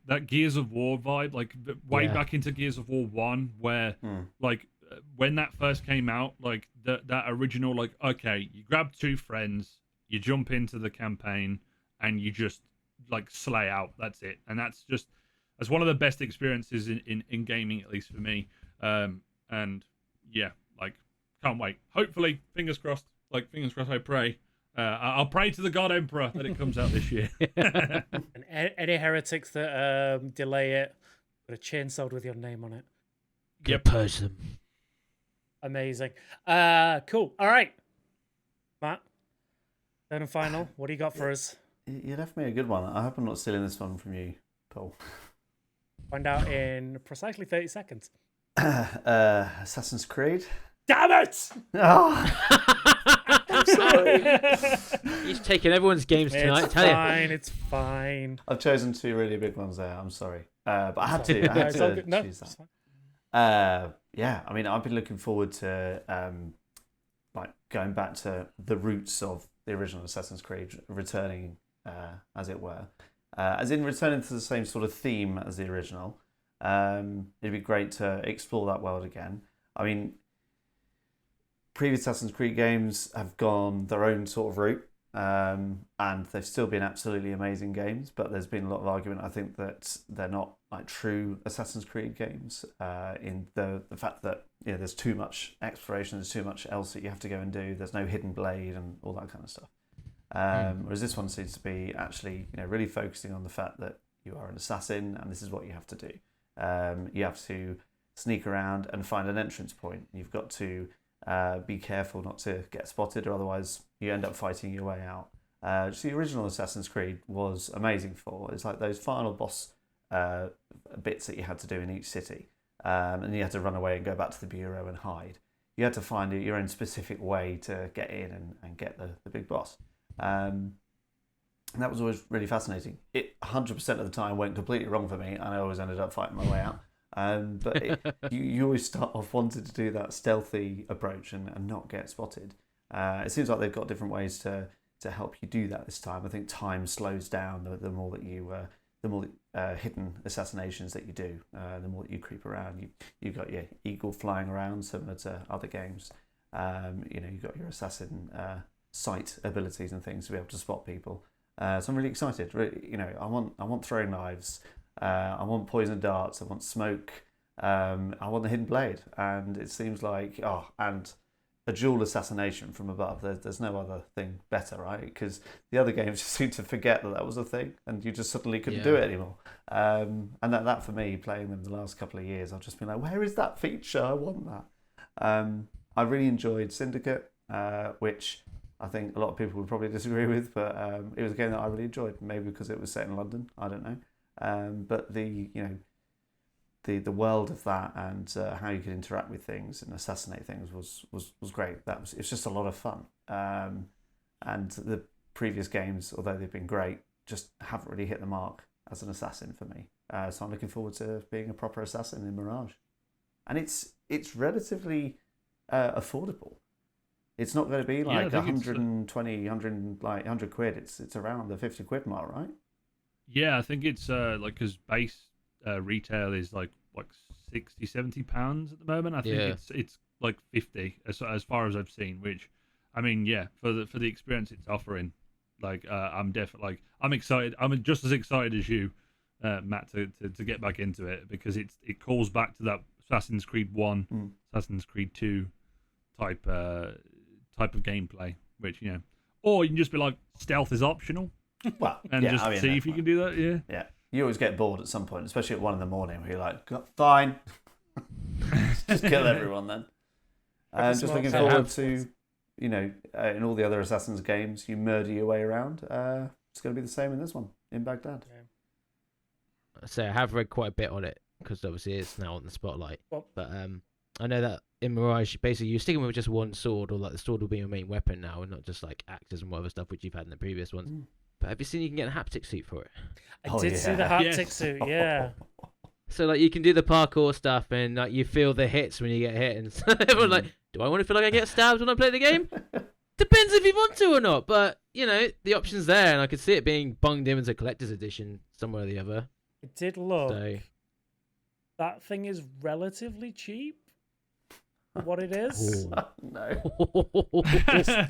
Speaker 4: that Gears of War vibe, like way back into Gears of War 1, where like when that first came out, like that original, like okay, you grab 2 friends, you jump into the campaign, and you just like slay out. That's it, and that's one of the best experiences in gaming, at least for me. And yeah, like can't wait. Hopefully, fingers crossed. I pray. I'll pray to the God Emperor that it comes out this year.
Speaker 1: And any heretics that delay it, put a chainsaw with your name on it.
Speaker 3: Yep. Purge them.
Speaker 1: Amazing. Cool. All right, Matt. Third and final. What do you got for us?
Speaker 2: You left me a good one. I hope I'm not stealing this one from you, Paul.
Speaker 1: Find out in precisely 30 seconds.
Speaker 2: Assassin's Creed.
Speaker 1: Damn it!
Speaker 2: Oh. I'm sorry.
Speaker 3: He's taking everyone's games tonight.
Speaker 1: It's fine.
Speaker 2: I've chosen 2 really big ones there. I'm sorry, but I had to choose that. Yeah, I mean, I've been looking forward to like going back to the roots of the original Assassin's Creed, returning, as it were, as in returning to the same sort of theme as the original. It'd be great to explore that world again. I mean, previous Assassin's Creed games have gone their own sort of route, and they've still been absolutely amazing games, but there's been a lot of argument, I think, that they're not like true Assassin's Creed games, in the fact that there's too much exploration, there's too much else that you have to go and do, there's no hidden blade and all that kind of stuff. Whereas this one seems to be actually really focusing on the fact that you are an assassin and this is what you have to do. You have to sneak around and find an entrance point. You've got to be careful not to get spotted, or otherwise you end up fighting your way out. So the original Assassin's Creed was amazing for. It's like those final boss bits that you had to do in each city, and you had to run away and go back to the bureau and hide. you had to find your own specific way to get in and get the big boss. And that was always really fascinating. It 100% of the time went completely wrong for me, and I always ended up fighting my way out. But you always start off wanting to do that stealthy approach and not get spotted. It seems like they've got different ways to help you do that this time. I think time slows down the more that you the more hidden assassinations that you do, the more that you creep around. You've got your eagle flying around, similar to other games. You've got your assassin sight abilities and things to be able to spot people. So I'm really excited. I want throwing knives. I want poison darts. I want smoke. I want the hidden blade. And it seems like and a dual assassination from above. There's no other thing better, right? Because the other games just seem to forget that was a thing, and you just suddenly couldn't do it anymore. And that for me, playing them the last couple of years, I've just been like, where is that feature? I want that. I really enjoyed Syndicate, which I think a lot of people would probably disagree with, but it was a game that I really enjoyed. Maybe because it was set in London, I don't know. But the world of that and how you could interact with things and assassinate things was great. It's just a lot of fun. And the previous games, although they've been great, just haven't really hit the mark as an assassin for me. So I'm looking forward to being a proper assassin in Mirage. And it's relatively affordable. It's not going to be like 120, 100 quid. It's around the 50 quid mark, right?
Speaker 4: Yeah, I think it's because base retail is like £60-70 at the moment. I think it's like 50 as far as I've seen. Which, I mean, for the experience it's offering, I'm definitely I'm excited. I'm just as excited as you, Matt, to get back into it, because it calls back to that Assassin's Creed 1, Assassin's Creed 2 type of gameplay, which or you can just be like, stealth is optional.
Speaker 2: Well,
Speaker 4: and see if you can do that.
Speaker 2: Yeah. You always get bored at some point, especially at 1 a.m, where you're like, fine, just kill everyone then. Just looking forward to, in all the other Assassin's games, you murder your way around. It's going to be the same in this one, in Baghdad.
Speaker 3: So I have read quite a bit on it, because obviously it's now on the spotlight. But I know that in Mirage, basically you're sticking with just one sword, or like the sword will be your main weapon now, and not just like axes and whatever stuff which you've had in the previous ones. But have you seen you can get a haptic suit for it?
Speaker 1: I did see the haptic suit, yeah.
Speaker 3: So like you can do the parkour stuff, and like you feel the hits when you get hit, and so everyone's like, do I want to feel like I get stabbed when I play the game? Depends if you want to or not, but the option's there, and I could see it being bunged in as a collector's edition somewhere or the other.
Speaker 1: It did look. That thing is relatively cheap. What it is?
Speaker 2: No.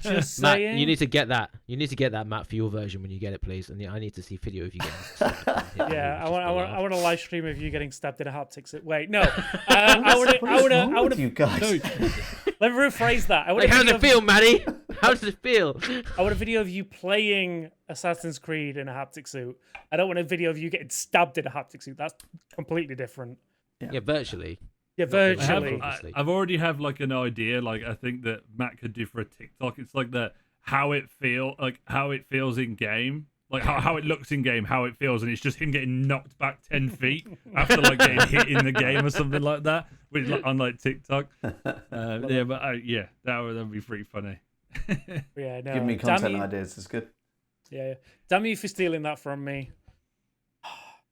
Speaker 1: Just saying.
Speaker 3: Matt, you need to get that. You need to get that, Matt, for your version when you get it, please. And I need to see video of you getting stabbed.
Speaker 1: I want a live stream of you getting stabbed in a haptic suit. Wait, no. I want to.
Speaker 2: You guys.
Speaker 1: Let me rephrase that.
Speaker 3: How does it feel, Maddie? How does it feel?
Speaker 1: I want a video of you playing Assassin's Creed in a haptic suit. I don't want a video of you getting stabbed in a haptic suit. That's completely different.
Speaker 3: Yeah, virtually.
Speaker 1: Yeah, virtually.
Speaker 4: I've already have like an idea. Like I think that Matt could do for a TikTok. It's like how it feels in game, like how it looks in game, how it feels, and it's just him getting knocked back 10 feet after like getting hit in the game or something like that, which on like TikTok. That would be pretty funny.
Speaker 1: Yeah, no.
Speaker 2: Give me content ideas. It's good.
Speaker 1: Yeah. Damn you for stealing that from me.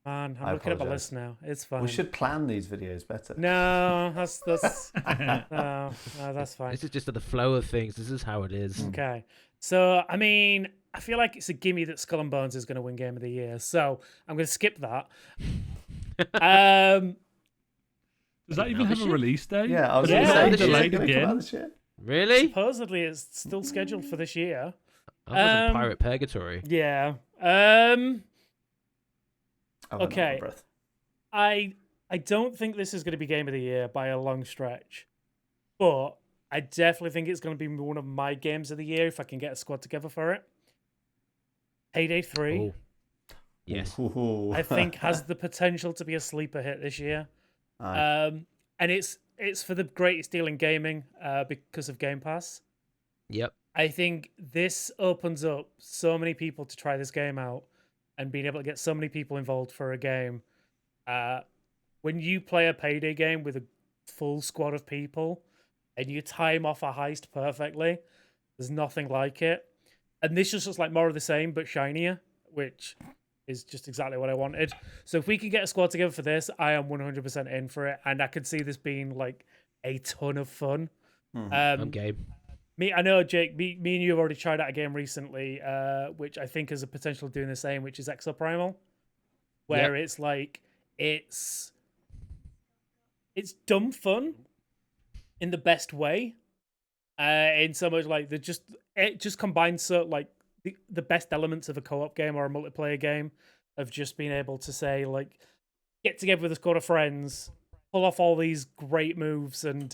Speaker 1: Man, I'm looking at my list now. It's fine.
Speaker 2: We should plan these videos better.
Speaker 1: No, that's no, that's fine.
Speaker 3: This is just the flow of things. This is how it is.
Speaker 1: Okay. So, I mean, I feel like it's a gimme that Skull and Bones is going to win Game of the Year. So, I'm going to skip that.
Speaker 4: Does that even have a release date?
Speaker 2: Yeah, I was going to say,
Speaker 4: delayed again.
Speaker 3: Really?
Speaker 1: Supposedly, it's still scheduled for this year.
Speaker 3: I was in Pirate Purgatory.
Speaker 1: Yeah. Okay. I don't think this is going to be Game of the Year by a long stretch, but I definitely think it's going to be one of my games of the year if I can get a squad together for it. Payday 3.
Speaker 3: Ooh. Yes.
Speaker 1: I think has the potential to be a sleeper hit this year. And it's for the greatest deal in gaming because of Game Pass.
Speaker 3: Yep.
Speaker 1: I think this opens up so many people to try this game out, and being able to get so many people involved for a game. When you play a Payday game with a full squad of people, and you time off a heist perfectly. There's nothing like it. And this just looks like more of the same, but shinier, which is just exactly what I wanted. So if we can get a squad together for this, I am 100% in for it. And I could see this being like a ton of fun.
Speaker 3: I'm game.
Speaker 1: I know, Jake, me and you have already tried out a game recently, which I think has a potential of doing the same, which is Exoprimal, where it's like, it's dumb fun in the best way. In so much like it just combines so like the best elements of a co-op game or a multiplayer game of just being able to say like get together with a squad of friends, pull off all these great moves, and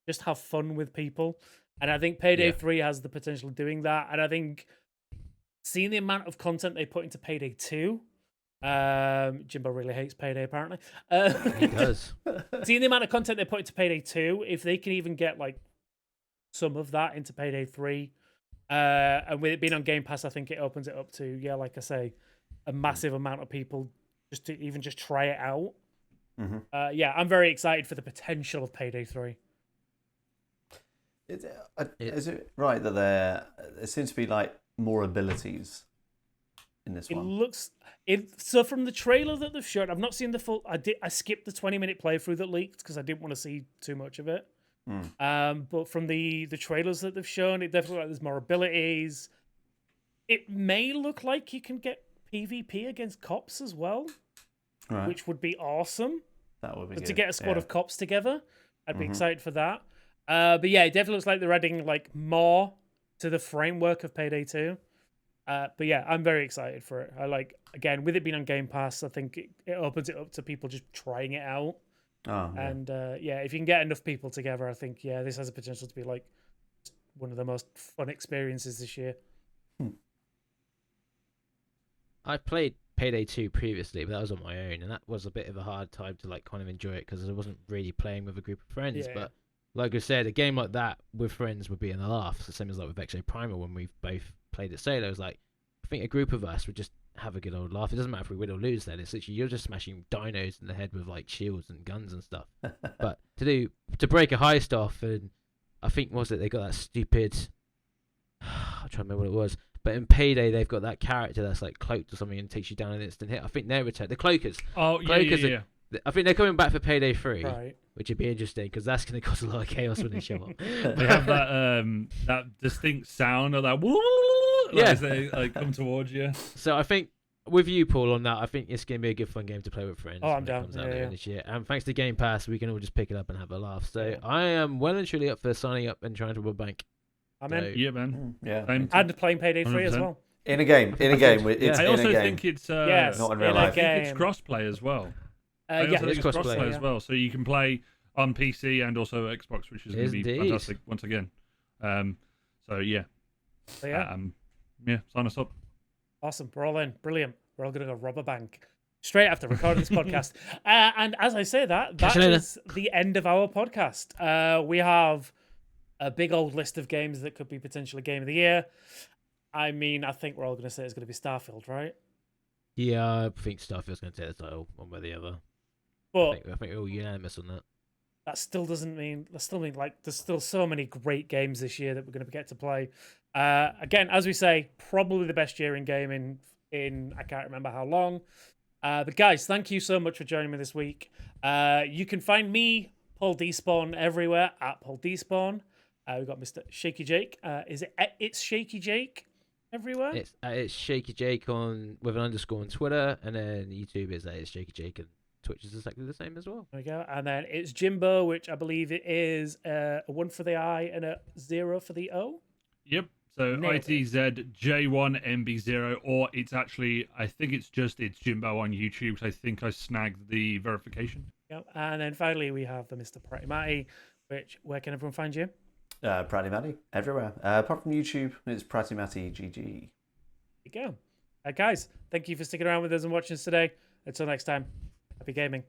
Speaker 1: just have fun with people. And I think Payday 3 has the potential of doing that. And I think seeing the amount of content they put into Payday 2. Jimbo really hates Payday apparently.
Speaker 3: He does.
Speaker 1: Seeing the amount of content they put into Payday 2, if they can even get like some of that into Payday 3, and with it being on Game Pass, I think it opens it up to, like I say, a massive amount of people just to even just try it out. I'm very excited for the potential of Payday 3.
Speaker 2: Is it right that there seems to be like more abilities in this one?
Speaker 1: So from the trailer that they've shown, I've not seen the full. I skipped the 20-minute playthrough that leaked because I didn't want to see too much of it. But from the trailers that they've shown, it definitely looks like there's more abilities. It may look like you can get PvP against cops as well, which would be awesome.
Speaker 2: That would be good.
Speaker 1: To get a squad of cops together. I'd be excited for that. But yeah, it definitely looks like they're adding like more to the framework of Payday 2. But yeah, I'm very excited for it. I like, again, with it being on Game Pass, I think it opens it up to people just trying it out. And if you can get enough people together, I think, this has a potential to be like one of the most fun experiences this year.
Speaker 3: I played Payday 2 previously, but that was on my own, and that was a bit of a hard time to like kind of enjoy it because I wasn't really playing with a group of friends. But like I said, a game like that with friends would be in a laugh. It's the same as like with Exoprimal when we both played it solo. It was like, I think a group of us would just have a good old laugh. It doesn't matter if we win or lose then. It's literally you're just smashing dinos in the head with like shields and guns and stuff. But to break a heist off, and I think they got that stupid I'm trying to remember what it was. But in Payday they've got that character that's like cloaked or something and takes you down an instant hit. I think they're returned. The Cloakers.
Speaker 4: Yeah.
Speaker 3: I think they're coming back for Payday 3.
Speaker 1: Right.
Speaker 3: Which would be interesting because that's going to cause a lot of chaos when they show up.
Speaker 4: They have that distinct sound of that as they like come towards you.
Speaker 3: So I think with you, Paul, on that, I think it's going to be a good fun game to play with friends.
Speaker 1: Oh, I'm
Speaker 3: when
Speaker 1: down.
Speaker 3: It comes out later this year. And thanks to Game Pass, we can all just pick it up and have a laugh. So I am well and truly up for signing up and trying to rob a bank.
Speaker 1: I'm in.
Speaker 4: Yeah, man.
Speaker 2: Yeah.
Speaker 1: And playing Payday 3 as well.
Speaker 2: In a game.
Speaker 4: I also think it's
Speaker 2: not in real life.
Speaker 4: I think it's crossplay as well. It's crossplay as well, so you can play on PC and also Xbox, which is going to be fantastic once again. Sign us up.
Speaker 1: Awesome, we're all in. Brilliant. We're all going to go rob a bank straight after recording this podcast. And as I say that is the end of our podcast. We have a big old list of games that could be potentially Game of the Year. I mean, I think we're all going to say it's going to be Starfield, right?
Speaker 3: Yeah, I think Starfield's going to take the title one way or the other.
Speaker 1: But
Speaker 3: I think we're all unanimous on that.
Speaker 1: That still mean like there's still so many great games this year that we're going to get to play. Again, as we say, probably the best year in gaming in I can't remember how long. But guys, thank you so much for joining me this week. You can find me, Paul Despawn, everywhere at Paul Despawn. We've got Mr. Shaky Jake. Is it? It's Shaky Jake everywhere.
Speaker 3: It's Shaky Jake with an underscore on Twitter, and then YouTube is it's Shaky Jake, and Twitch is exactly the same as well.
Speaker 1: There we go. And then it's Jimbo, which I believe it is a 1 for the I and a 0 for the O.
Speaker 4: Yep. So ITZJ1MB0, or it's actually, I think it's Jimbo on YouTube. So I think I snagged the verification.
Speaker 1: Yep. And then finally we have the Mr. Pretty Matty, where can everyone find you?
Speaker 2: Pratty Matty everywhere. Apart from YouTube, it's Pratty Matty GG.
Speaker 1: There you go. Guys, thank you for sticking around with us and watching us today. Until next time, happy gaming.